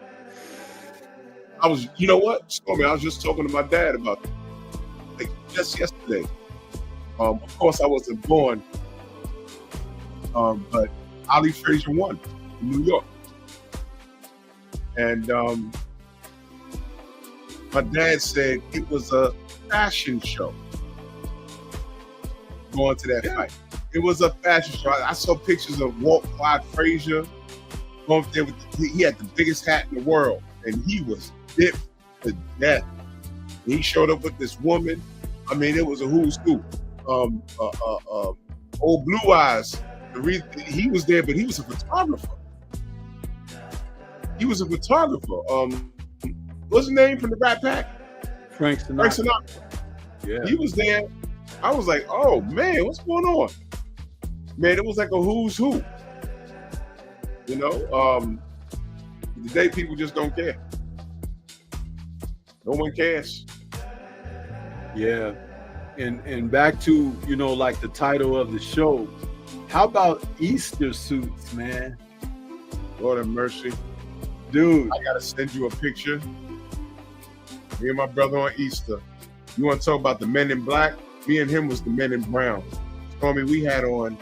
You know what? Stormy, I was just talking to my dad about it, like just yesterday. Of course, I wasn't born, but Ali Frazier won in New York, and my dad said it was a fashion show. going to that fight. It was a fashion show. I saw pictures of Walt Clyde Frazier going up there with he had the biggest hat in the world, and he was dipped to death. He showed up with this woman. I mean, it was a who's who. Old Blue Eyes. The reason he was there, but he was a photographer. He was a photographer. What's his name from the Rat Pack? Frank Sinatra. Yeah. He was there. I was like, oh man, what's going on? Man, it was like a who's who. You know, today people just don't care. No one cares. Yeah. And back to, you know, like the title of the show. How about Easter suits, man? Lord have mercy. Dude. I gotta send you a picture. Me and my brother on Easter. You want to talk about the men in black? Me and him was the men in brown. Stormy, we had on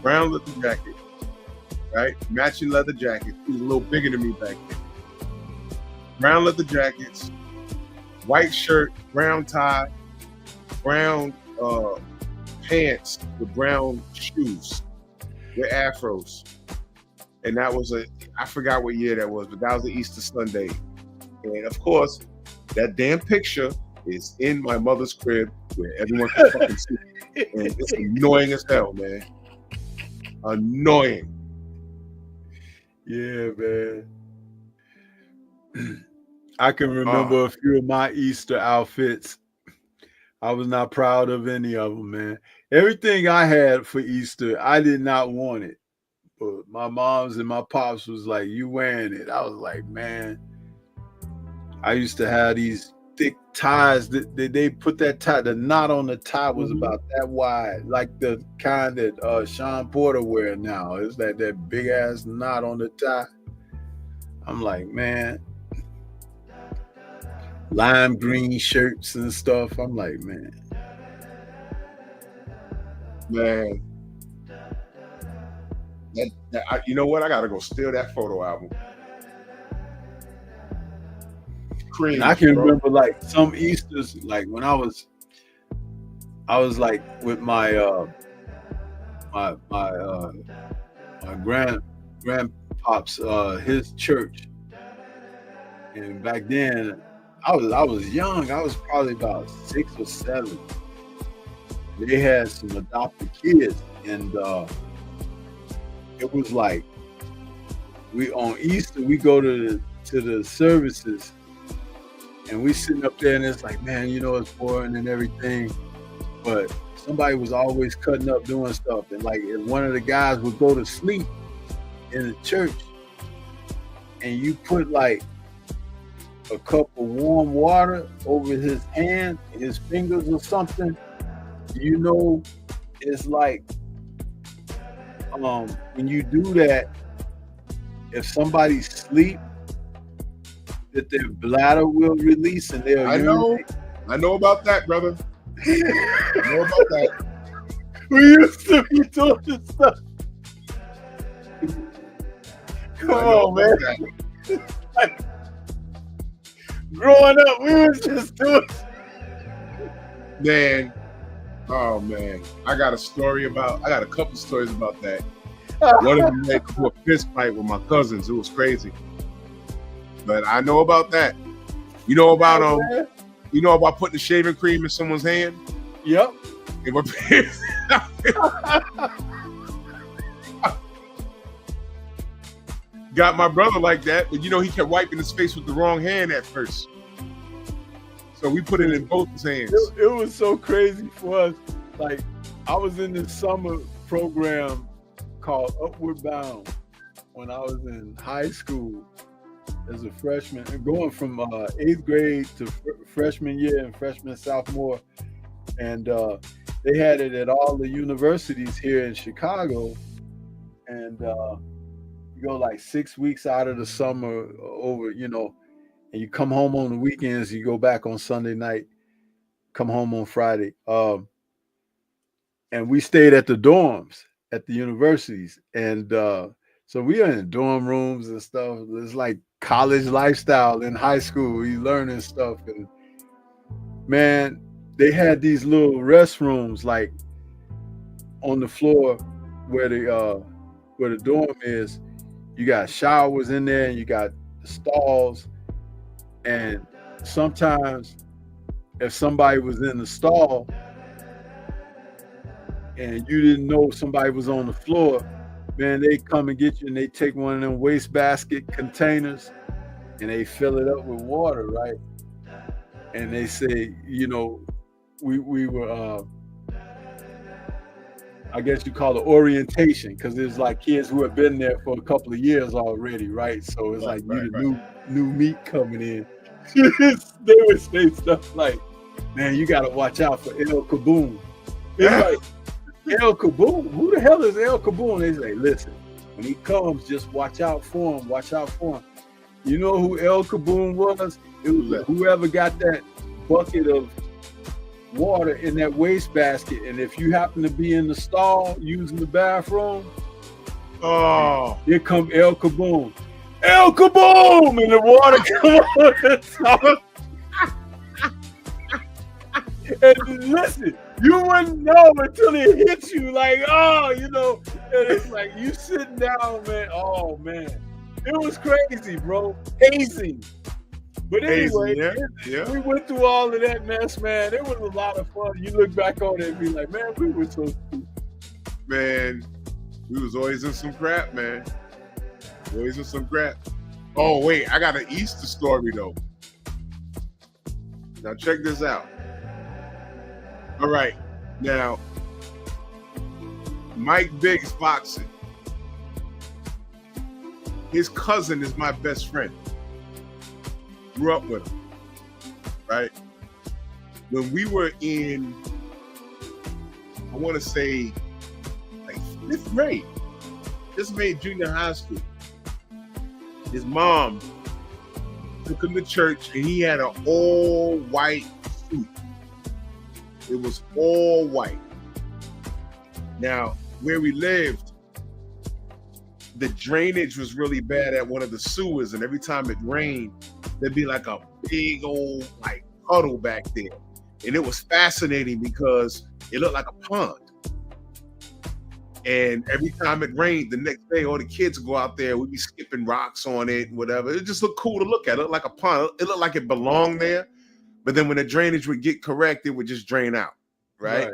brown leather jacket, right? Matching leather jackets. He was a little bigger than me back then. Brown leather jackets, white shirt, brown tie, brown pants with brown shoes with afros. And that was I forgot what year that was, but that was the Easter Sunday. And of course, that damn picture is in my mother's crib where everyone can fucking see it. And it's annoying as hell, man. Annoying. Yeah, man. I can remember a few of my Easter outfits. I was not proud of any of them, man. Everything I had for Easter, I did not want it. But my moms and my pops was like, you wearing it. I was like, man. I used to have these thick ties that they put that tie, the knot on the tie was about that wide, like the kind that Sean Porter wear now. It's that big ass knot on the tie. I'm like, man, lime green shirts and stuff. I'm like, man. You know what? I gotta go steal that photo album. Cringe, I can remember like some Easters, like when I was like with my grandpops, his church, and back then I was young. I was probably about 6 or 7. They had some adopted kids, and it was like we on Easter we go to the services. And we sitting up there and it's like, man, you know, it's boring and everything. But somebody was always cutting up doing stuff. And like one of the guys would go to sleep in the church and you put like a cup of warm water over his hand, his fingers or something. You know, it's like when you do that, if somebody sleep, that their bladder will release and they'll urinate. I know about that, brother. I know about that. We used to be doing this stuff. Come on, man. Like, growing up, we was just doing. Man, oh man, I got a couple stories about that. One of them led to a fist fight with my cousins. It was crazy. But I know about that. You know about putting the shaving cream in someone's hand? Yep. Got my brother like that, but you know he kept wiping his face with the wrong hand at first. So we put it in both his hands. It was so crazy for us. Like I was in this summer program called Upward Bound when I was in high school. As a freshman, and going from 8th grade to freshman year and freshman sophomore, and they had it at all the universities here in Chicago, and you go like 6 weeks out of the summer over, you know, and you come home on the weekends, you go back on Sunday night, come home on Friday, and we stayed at the dorms at the universities, and so we are in dorm rooms and stuff. It's like college lifestyle in high school. You learning stuff, and man, they had these little restrooms. Like on the floor where the dorm is, you got showers in there and you got the stalls. And sometimes if somebody was in the stall and you didn't know somebody was on the floor, man, they come and get you and they take one of them wastebasket containers and they fill it up with water, right? And they say, you know, we were, I guess you call it orientation, because there's like kids who have been there for a couple of years already, right? So it's like you the new meat coming in. They would say stuff like, man, you got to watch out for El Kaboom. It's like, El Kaboom? Who the hell is El Kaboom? They say, listen, when he comes, just watch out for him. Watch out for him. You know who El Kaboom was? It was whoever got that bucket of water in that wastebasket, and if you happen to be in the stall using the bathroom, here come El Kaboom. El Kaboom! And the water come on. And listen, you wouldn't know until it hits you, like, oh, you know, and it's like you sitting down, man. Oh man, it was crazy, bro. Hazing. But anyway, we went through all of that mess, man. It was a lot of fun. You look back on it and be like, man, we were so stupid. Man, we was always in some crap, man. Always in some crap. Oh, wait, I got an Easter story, though. Now, check this out. All right. Now, Mike Biggs boxing. His cousin is my best friend. Grew up with him, right? When we were in, I want to say, like 5th grade, just made junior high school. His mom took him to church, and he had an all-white suit. It was all white. Now, where we lived, the drainage was really bad at one of the sewers, and every time it rained, there'd be like a big old like puddle back there. And it was fascinating because it looked like a pond. And every time it rained, the next day, all the kids would go out there, we'd be skipping rocks on it, whatever. It just looked cool to look at. It looked like a pond. It looked like it belonged there. But then when the drainage would get correct, it would just drain out, right?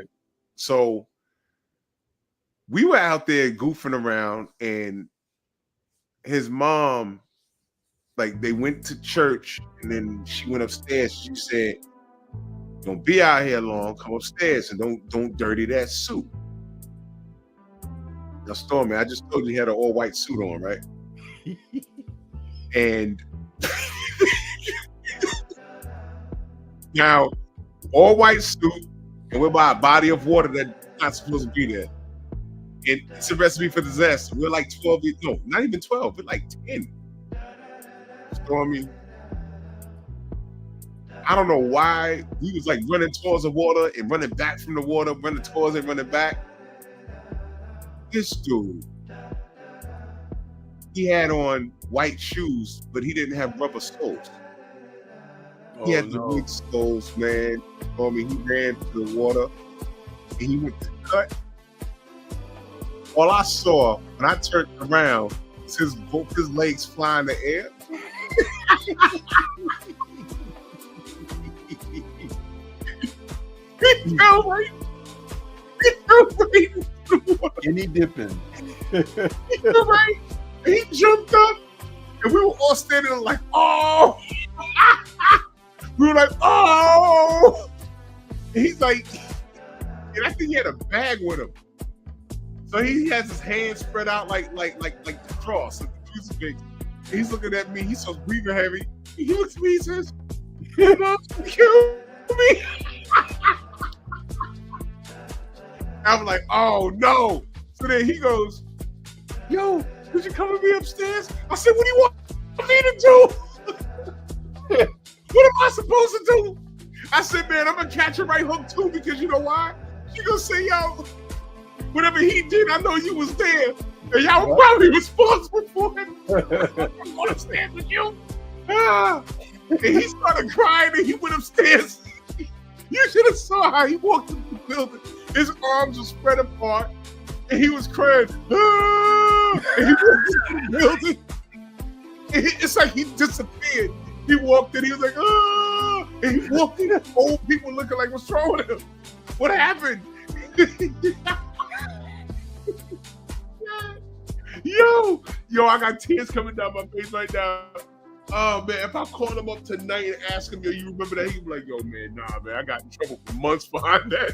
So we were out there goofing around, and his mom, like, they went to church, and then she went upstairs. She said, "Don't be out here long. Come upstairs and don't dirty that suit." Now, Stormy, I just told you he had an all-white suit on, right? And now, all-white suit, and we're by a body of water that's not supposed to be there. And it's a recipe for disaster. We're like 12, no, not even 12. We're like 10. Stormy, I don't know why we was like running towards the water and running back from the water, running towards it, running back. This dude, he had on white shoes, but he didn't have rubber soles. He had the big soles, man. Stormy, he ran to the water and he went to cut. All I saw when I turned around was both his legs fly in the air. He fell right. Any dipping. He fell right. He jumped up, and we were all standing there like, oh. We were like, oh. And he's like, and I think he had a bag with him. So he has his hands spread out like the cross, like the crucifix. And he's looking at me. He starts breathing heavy. He looks at me. He says, "You're not gonna kill me." I'm like, "Oh no!" So then he goes, "Yo, could you come with me upstairs?" I said, "What do you want me to do? What am I supposed to do?" I said, "Man, I'm gonna catch a right hook too, because you know why?" She gonna say, "Yo, whatever he did, I know you was there, and y'all were probably responsible for him." I'm going upstairs with you. And he started crying, and he went upstairs. You should have saw how he walked into the building. His arms were spread apart, and he was crying. Ah! And he walked into the building. It's like he disappeared. He walked in, he was like, ah! And he walked in, old people looking like, what's wrong with him? What happened? Yo, I got tears coming down my face right now. Oh man, if I called him up tonight and asked him, yo, you remember that? He'd be like, yo, man, nah, man, I got in trouble for months behind that.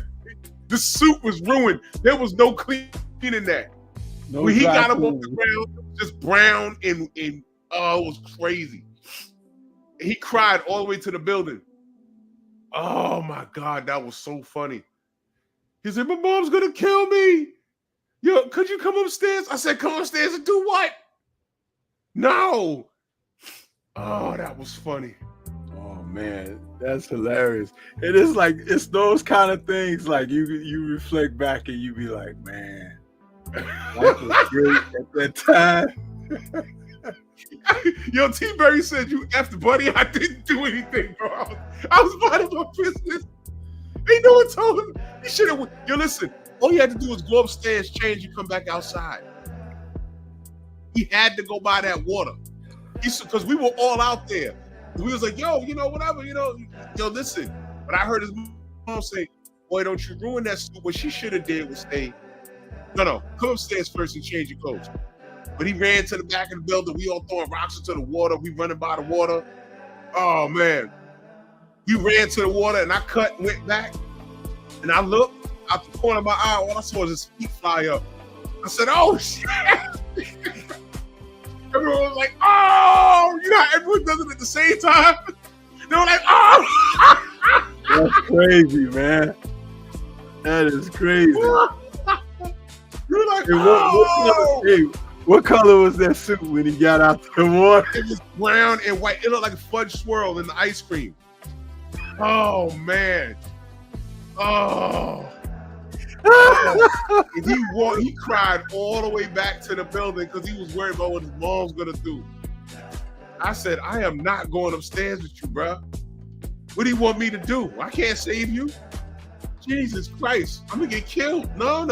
The suit was ruined. There was no cleaning that. No, when he got him off the ground, it was just brown and oh, it was crazy. He cried all the way to the building. Oh my God, that was so funny. He said, my mom's gonna kill me. Yo, could you come upstairs? I said, come upstairs and do what? No. Oh, that was funny. Oh man, that's hilarious. It is like, it's those kind of things like you reflect back and you be like, man, life was great at that time. Yo, T Berry said you effed, buddy. I didn't do anything, bro. I was minding my business. Ain't no one told him. He should have. Yo, listen. All he had to do was go upstairs, change, and come back outside. He had to go by that water. Because we were all out there. We was like, yo, you know, whatever, you know. Yo, listen. But I heard his mom say, boy, don't you ruin that suit. What she should have did was say, no, come upstairs first and change your clothes. But he ran to the back of the building. We all throwing rocks into the water. We running by the water. Oh, man. We ran to the water, and I cut and went back. And I looked out the corner of my eye. All I saw was his feet fly up. I said, oh, shit. Everyone was like, oh. You know how everyone does it at the same time? They were like, oh. That's crazy, man. That is crazy. You're like, what color was that suit when he got out the water? It was brown and white. It looked like a fudge swirl in the ice cream. Oh, man. Oh. And he cried all the way back to the building because he was worried about what his mom's going to do. I said, I am not going upstairs with you, bro. What do you want me to do? I can't save you. Jesus Christ. I'm going to get killed. No.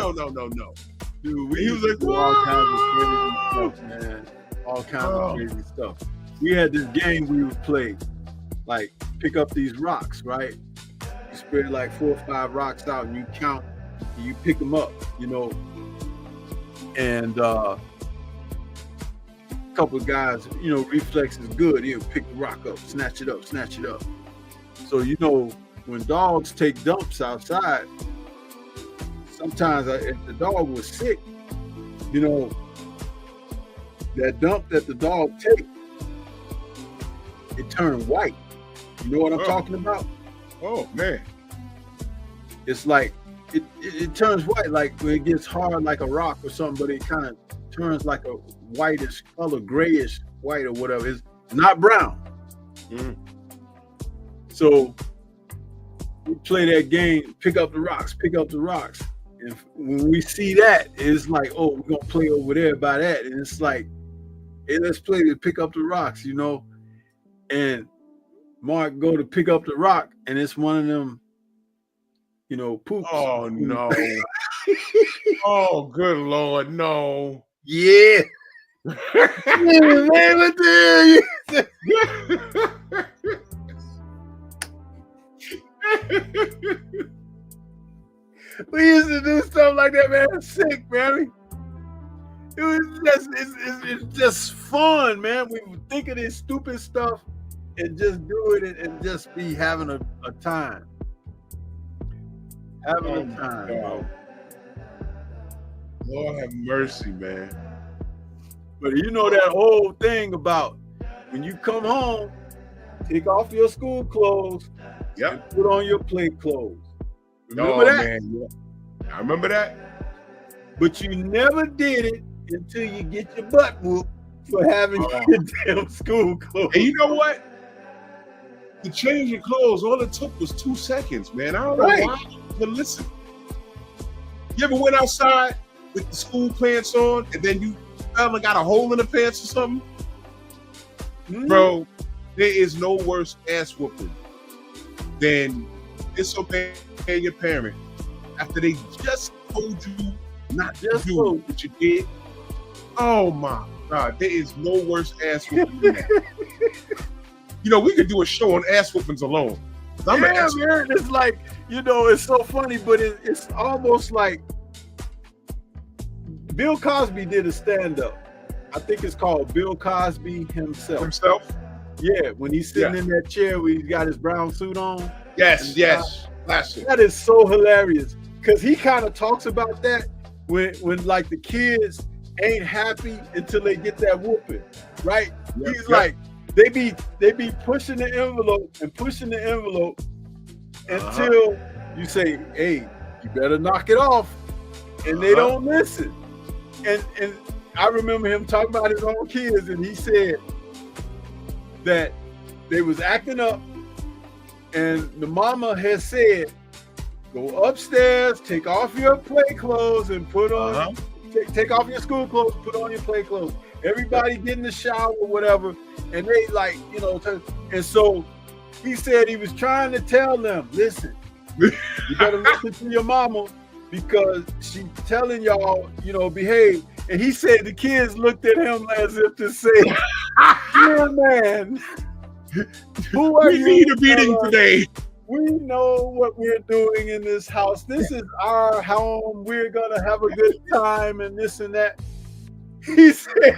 Dude, he was like, all kinds of crazy stuff, man. All kinds of crazy stuff. We had this game we would play, like pick up these rocks, right? You spread like 4 or 5 rocks out and you count and you pick them up, you know. And a couple of guys, you know, reflex is good. He'll pick the rock up, snatch it up. So, you know, when dogs take dumps outside, sometimes if the dog was sick, you know, that dump that the dog takes, it turned white. You know what I'm talking about? Oh, man. It's like, it turns white, like when it gets hard like a rock or something, but it kind of turns like a whitish color, grayish white or whatever. It's not brown. Mm. So we play that game, pick up the rocks. And when we see that, it's like, oh, we're going to play over there by that. And it's like, hey, let's play to pick up the rocks, you know? And Mark go to pick up the rock, and it's one of them, you know, poops. Oh, no. Oh, good Lord, no. Yeah. Man, what the hell? We used to do stuff like that, man. It's sick, man. It was just, it's just fun, man. We would think of this stupid stuff and just do it and just be having a time. Having a time. God. Lord have mercy, man. But you know that whole thing about when you come home, take off your school clothes, and put on your play clothes. Remember that? Man, yeah. I remember that. But you never did it until you get your butt whooped for having your damn school clothes. And you know what? To change your clothes, all it took was 2 seconds, man. I don't know why. But listen, you ever went outside with the school pants on and then you fell and got a hole in the pants or something? Mm. Bro, there is no worse ass whooping than disobeying your parent after they just told you not to do what you did. Oh my God, there is no worse ass whooping than that. You know, we could do a show on ass whoopings alone. Man, it's like, you know, it's so funny, but it's almost like Bill Cosby did a stand-up. I think it's called Bill Cosby Himself. Yeah, when he's sitting in that chair where he's got his brown suit on. Yes. Classic. That is so hilarious because he kind of talks about that when like the kids ain't happy until they get that whooping, right? He's like, they be pushing the envelope until you say, hey, you better knock it off, and they don't listen. And I remember him talking about his own kids, and he said that they was acting up, and the mama had said, go upstairs, take off your play clothes, and put on, take off your school clothes, put on your play clothes. Everybody get in the shower or whatever, and they like, you know, and so he said he was trying to tell them, listen, you better listen to your mama because she's telling y'all, you know, behave. And he said the kids looked at him as if to say, yeah, man, who are you? We need a meeting today. We know what we're doing in this house. This is our home. We're going to have a good time and this and that. He said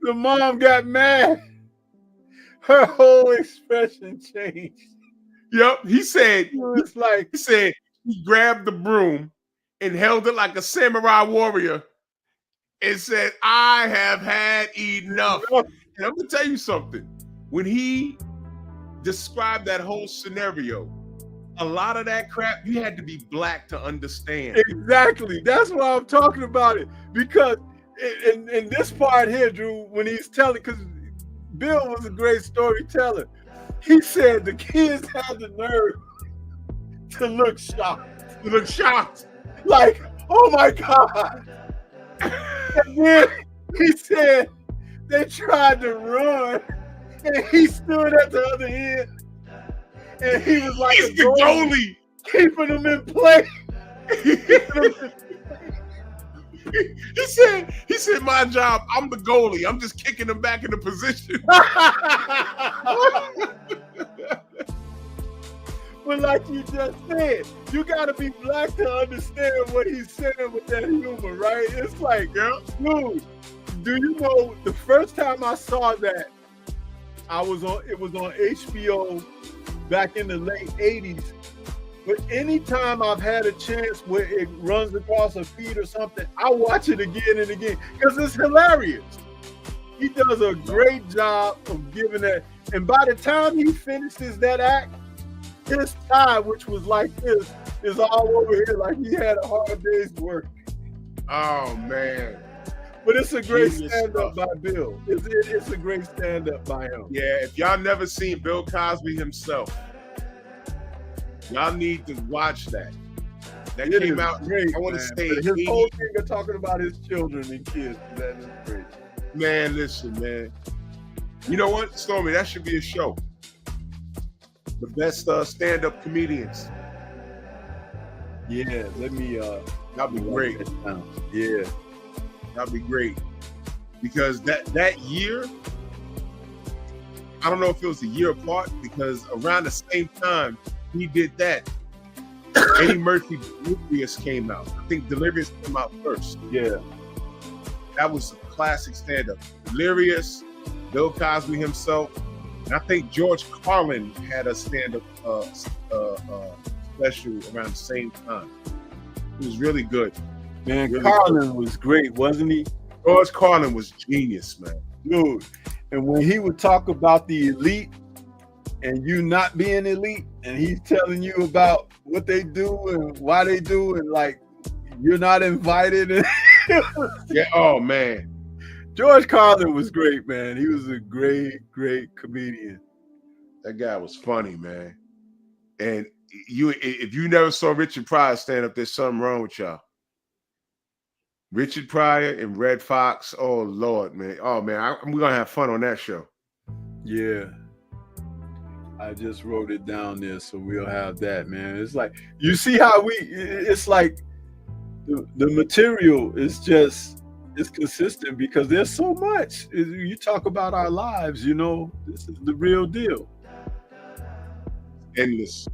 the mom got mad. Her whole expression changed. Yep. He said he he grabbed the broom and held it like a samurai warrior and said, I have had enough. And I'm gonna tell you something. When he described that whole scenario, a lot of that crap, you had to be black to understand. Exactly. That's why I'm talking about it. Because in this part here, Drew, when he's telling, because Bill was a great storyteller, he said the kids had the nerve to look shocked. Like, oh my God. And then he said they tried to run and he stood at the other end and he was like, he's the goalie, keeping them in play. He said, my job, I'm the goalie. I'm just kicking them back into position. But like you just said, you gotta be black to understand what he's saying with that humor, right? It's like, dude, do you know the first time I saw that, it was on HBO back in the late 80s. But anytime I've had a chance where it runs across a feed or something, I watch it again and again because it's hilarious. He does a great job of giving that. And by the time he finishes that act, his tie, which was like this, is all over here like he had a hard day's work. Oh, man. But it's a great stand-up by Bill. It's a great stand-up by him. Yeah, if y'all never seen Bill Cosby himself, y'all need to watch that. That came out great. I want to say his whole thing of talking about his children and kids. That is great. Man, listen, man. You know what, Stormy? That should be a show. The best stand-up comedians. Yeah, let me. That'd be great. Yeah, that'd be great. Because that year, I don't know if it was a year apart. Because around the same time he did that, Eddie Murphy Delirious came out. I think Delirious came out first. Yeah, that was a classic stand-up. Delirious, Bill Cosby himself. And I think George Carlin had a stand-up special around the same time. It was really good. Man, really Carlin was great, wasn't he? George Carlin was genius, man. Dude. And when he would talk about the elite and you not being elite, and he's telling you about what they do and why they do, and like you're not invited. Yeah, oh man. George Carlin was great, man. He was a great comedian. That guy was funny, man. And if you never saw Richard Pryor stand up, there's something wrong with y'all. Richard Pryor and Red Fox. Oh Lord, man. Oh man, we're gonna have fun on that show. Yeah. I just wrote it down there, so we'll have that, man. It's like, you see how it's like the material is just, it's consistent because there's so much. You talk about our lives, you know, this is the real deal. Endless.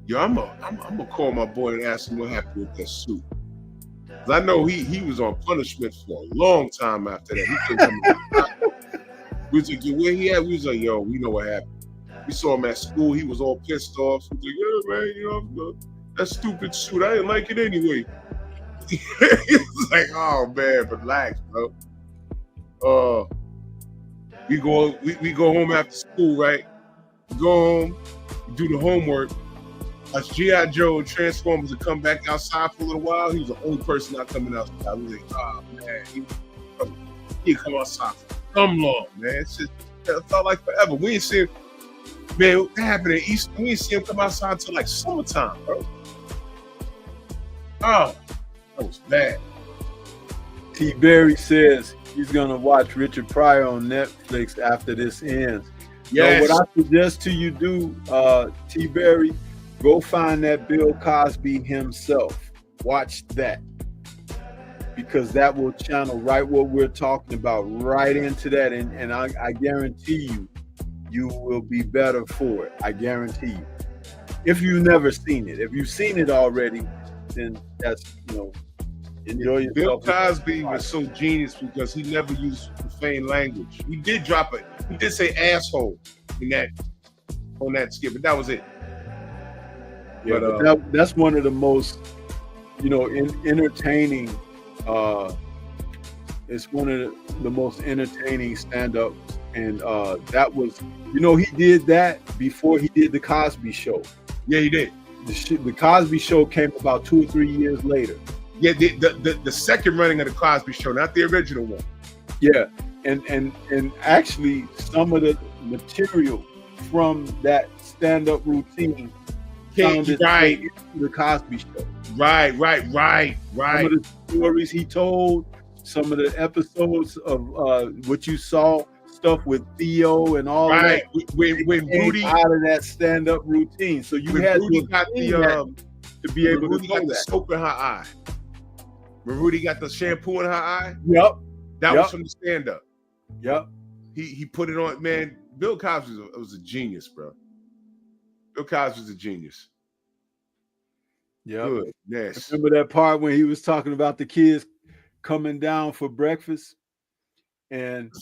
Yo, I'm gonna call my boy and ask him what happened with that suit. Cause I know he was on punishment for a long time after that. He couldn't come out. We was like, where he at? We was like, yo, we know what happened. We saw him at school. He was all pissed off. He was like, yeah, man, you know, that stupid suit. I didn't like it anyway. He was like, oh man, relax, bro. We go home after school, right? We go home, we do the homework. As G.I. Joe and Transformers would come back outside for a little while, he was the only person not coming outside. We was like, oh man, he come outside for some long, man. It felt like forever. We didn't see him, man, what happened in Easter? We didn't see him come outside until like summertime, bro. Oh, that was bad. T. Berry says he's gonna watch Richard Pryor on Netflix after this ends. Yes. So what I suggest to you do, T. Berry, go find that Bill Cosby himself. Watch that. Because that will channel right what we're talking about, right into that. And I guarantee you will be better for it. I guarantee you. If you've never seen it. If you've seen it already, then that's, you know, enjoy yourself. Bill Cosby was so genius because he never used profane language. He did drop it. He did say asshole on that skit, but that was it. Yeah, but that's one of the most, you know, entertaining. It's one of the most entertaining stand-ups, and that was, you know, he did that before he did the Cosby Show. Yeah, he did. The Cosby Show came about 2 or 3 years later. Yeah, the second running of the Cosby Show, not the original one. Yeah, and actually some of the material from that stand-up routine sounded right the Cosby Show. Right. Some of the stories he told, some of the episodes of what you saw, stuff with Theo and all that. When Rudy out of that stand-up routine, so you had Rudy got to be able Rudy to got know the that. soap in her eye. When Rudy got the shampoo in her eye. Yep. That was from the stand-up. Yep. He put it on. Man, Bill Cosby was a genius, bro. Bill Cosby was a genius. Yeah. Good. Yes. Remember that part when he was talking about the kids coming down for breakfast, and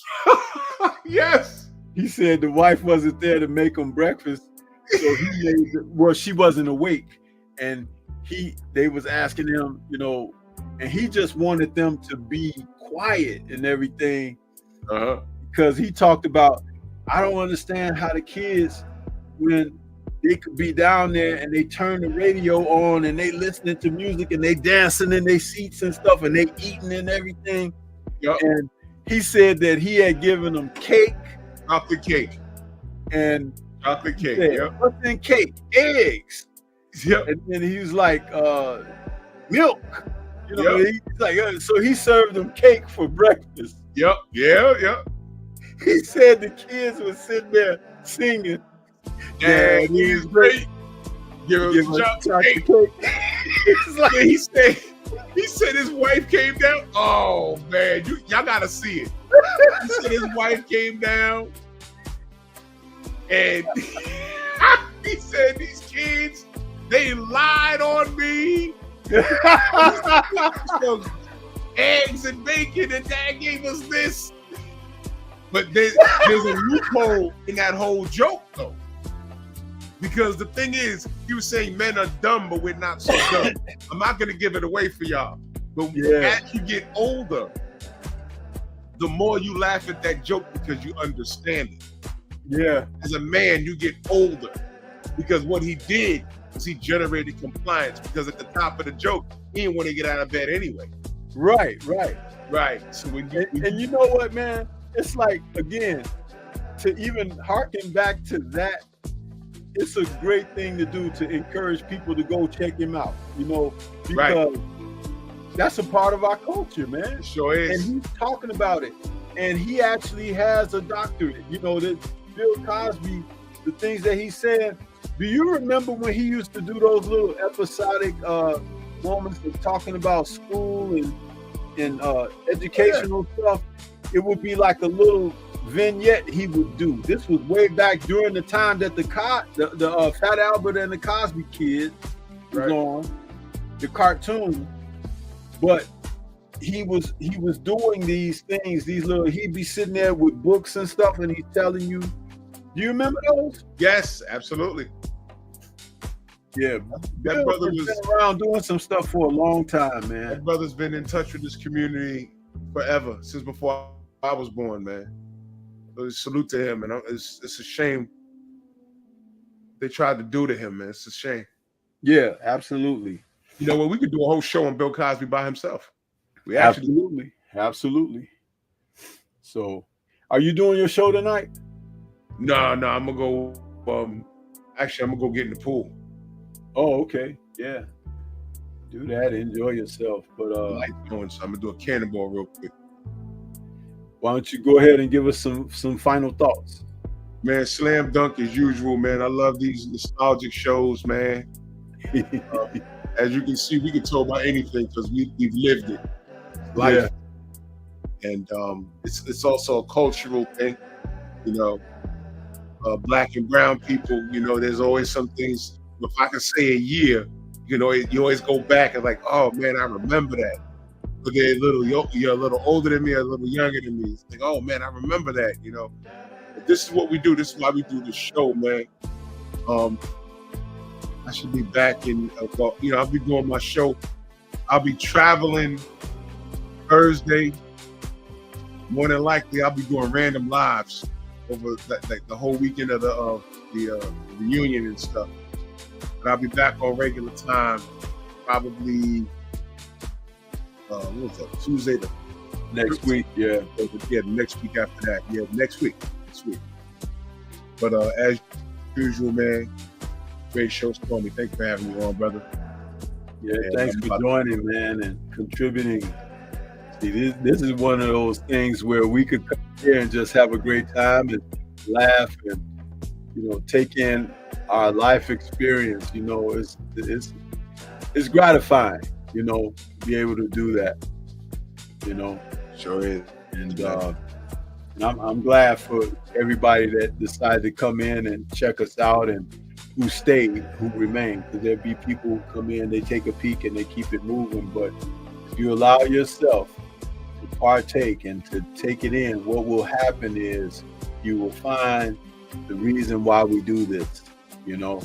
yes, he said the wife wasn't there to make them breakfast, so he made well, she wasn't awake, and they was asking him, you know, and he just wanted them to be quiet and everything, because he talked about, I don't understand how the kids, when they could be down there and they turn the radio on and they listening to music and they dancing in their seats and stuff and they eating and everything. Yep. And he said that he had given them cake. Chocolate cake. And chocolate cake. Said, yep. What's in cake? Eggs. Yep. And then he was like, milk. You know, he's like, so he served them cake for breakfast. Yep. Yeah. He said the kids were sitting there singing. Dad is great. Give us chocolate cake. Like, he said his wife came down. Oh man, y'all gotta see it. He said his wife came down, and he said these kids, they lied on me. Eggs and bacon, and Dad gave us this. But there's a loophole in that whole joke, though. Because the thing is, he was saying men are dumb, but we're not so dumb. I'm not going to give it away for y'all. But as you get older, the more you laugh at that joke because you understand it. Yeah. As a man, you get older. Because what he did was he generated compliance. Because at the top of the joke, he didn't want to get out of bed anyway. Right. So when you, and you know what, man? It's like, again, to even harken back to that, it's a great thing to do to encourage people to go check him out, you know, because that's a part of our culture, man. It sure is. And he's talking about it. And he actually has a doctorate, you know, that Bill Cosby, the things that he said. Do you remember when he used to do those little episodic moments of talking about school and educational stuff? It would be like a little vignette he would do. This was way back during the time that the Fat Albert and the Cosby Kids was on, the cartoon. But he was doing these things, he'd be sitting there with books and stuff, and he's telling you. Do you remember those? Yes, absolutely. Yeah, that brother was been around doing some stuff for a long time, man. That brother's been in touch with this community forever, since before I was born, man. So salute to him, and it's a shame they tried to do to him, man. It's a shame. Yeah, absolutely. You know what? We could do a whole show on Bill Cosby by himself. We absolutely. So, are you doing your show tonight? No, I'm gonna go. Actually, I'm gonna go get in the pool. Oh, okay. Yeah. Do that. Enjoy yourself. But lights going, so I'm gonna do a cannonball real quick. Why don't you go ahead and give us some final thoughts? Man, slam dunk as usual, man. I love these nostalgic shows, man. As you can see, we can talk about anything because we've lived it. Life. Yeah. And it's also a cultural thing, you know. Black and brown people, you know, there's always some things. If I can say a year, you know, you always go back and like, oh man, I remember that. But they're you're a little older than me, a little younger than me. It's like, oh man, I remember that, you know. But this is what we do. This is why we do this show, man. I should be back in, you know, I'll be doing my show. I'll be traveling Thursday. More than likely, I'll be doing random lives over the whole weekend of the reunion and stuff. But I'll be back on regular time, probably what was that? Tuesday next week. Yeah, the next week after that. Yeah, next week. But as usual, man, great show, Stormy. Thanks for having me on, brother. Yeah, thanks for joining, man, and contributing. See, this is one of those things where we could come here and just have a great time and laugh and, you know, take in our life experience. You know, it's gratifying, you know, to be able to do that. You know, sure is. And I'm glad for everybody that decided to come in and check us out and who stayed, who remained. Because there'll be people who come in, they take a peek and they keep it moving. But if you allow yourself to partake and to take it in, what will happen is you will find the reason why we do this, you know.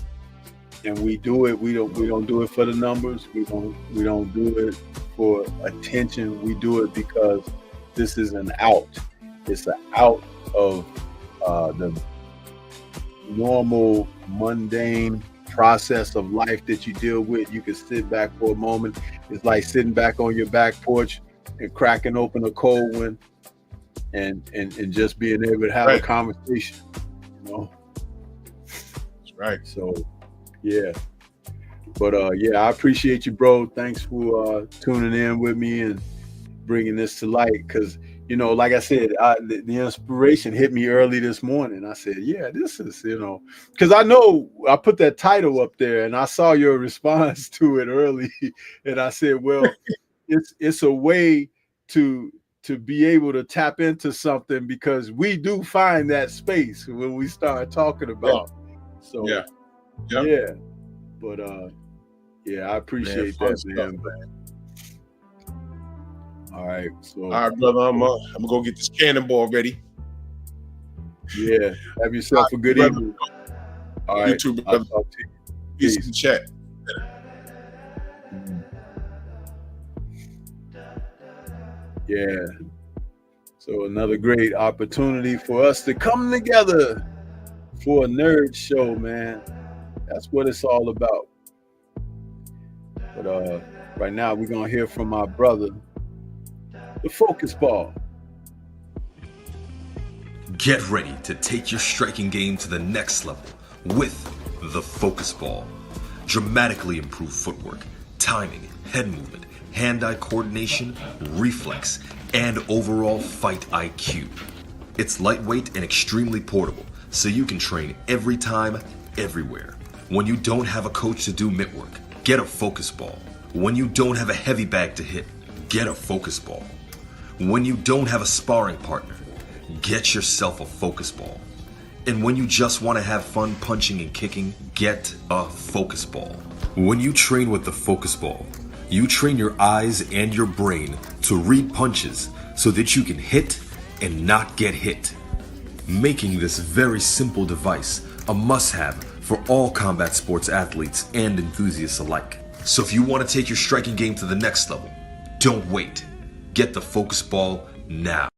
And we do it. We don't do it for the numbers. We don't do it for attention. We do it because this is an out. It's an out of the normal, mundane process of life that you deal with. You can sit back for a moment. It's like sitting back on your back porch and cracking open a cold one and just being able to have a conversation, you know. That's right. So, yeah. But yeah, I appreciate you, bro. Thanks for tuning in with me and bringing this to light. Because, you know, like I said, the inspiration hit me early this morning. I said, yeah, this is, you know, because I know I put that title up there and I saw your response to it early. And I said, well, it's a way to be able to tap into something, because we do find that space when we start talking about. So, yeah. But yeah, I appreciate that, man. All right, brother, I'm gonna go get this cannonball ready. Yeah, have yourself a good evening. All right, you too, brother. Peace and chat. Yeah. So another great opportunity for us to come together for a nerd show, man. That's what it's all about. But right now we're gonna hear from my brother, the Focus Ball. Get ready to take your striking game to the next level with the Focus Ball. Dramatically improved footwork, timing, head movement, hand-eye coordination, reflex, and overall fight IQ. It's lightweight and extremely portable, so you can train every time, everywhere. When you don't have a coach to do mitt work, get a focus ball. When you don't have a heavy bag to hit, get a focus ball. When you don't have a sparring partner, get yourself a focus ball. And when you just want to have fun punching and kicking, get a focus ball. When you train with the focus ball, you train your eyes and your brain to read punches so that you can hit and not get hit, making this very simple device a must-have for all combat sports athletes and enthusiasts alike. So if you want to take your striking game to the next level, don't wait. Get the focus ball now.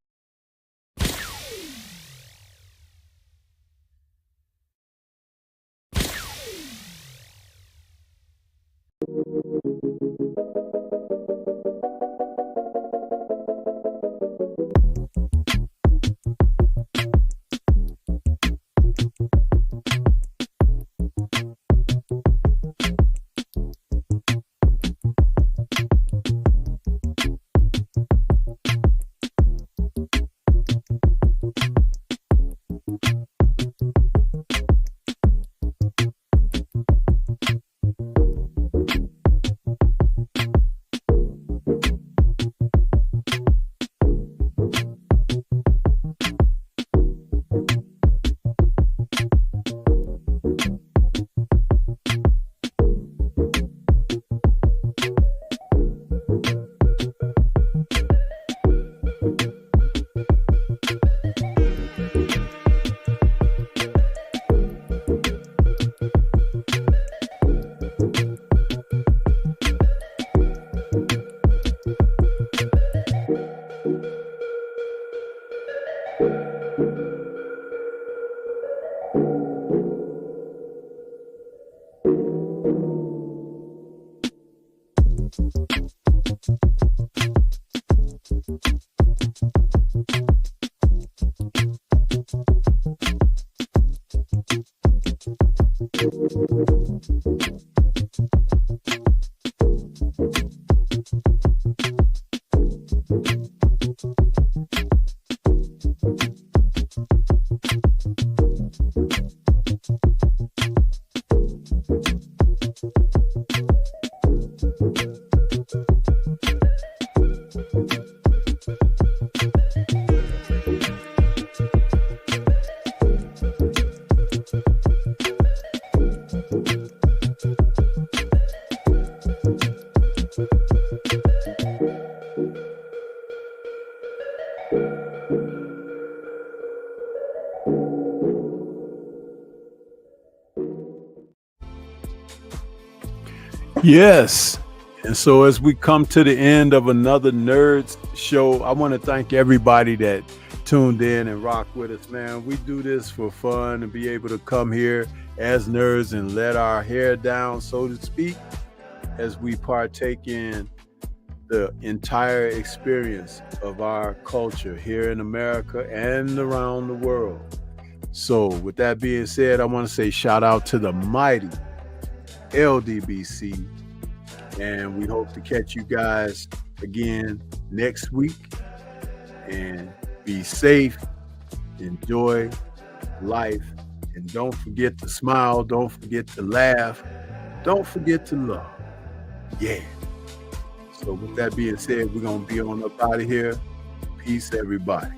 Yes. And so as we come to the end of another Nerds show, I want to thank everybody that tuned in and rocked with us, man. We do this for fun and be able to come here as nerds and let our hair down, so to speak, as we partake in the entire experience of our culture here in America and around the world. So with that being said, I want to say shout out to the mighty LDBC, and we hope to catch you guys again next week. And be safe, enjoy life, and don't forget to smile, don't forget to laugh, don't forget to love. Yeah. So with that being said, we're gonna be on up out of here. Peace, everybody.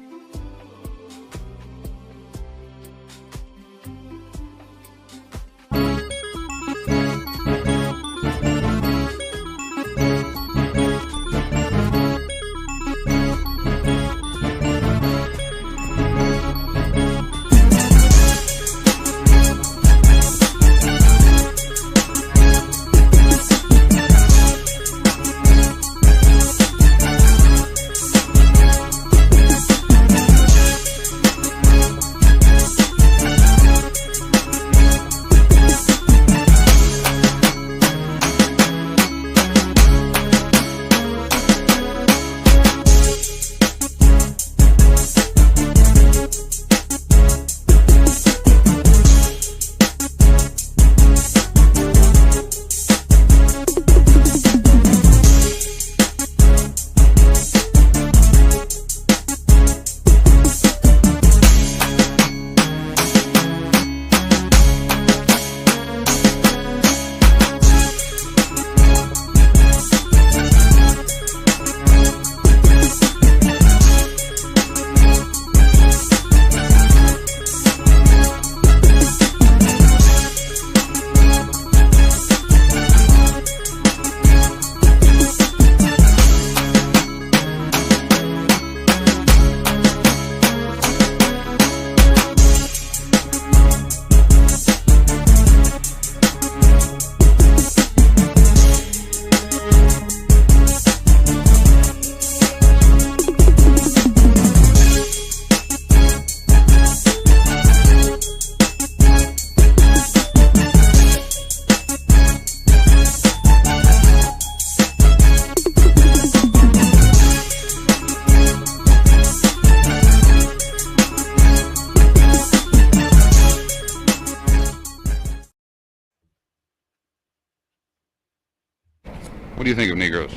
What do you think of Negroes?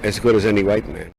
As good as any white man.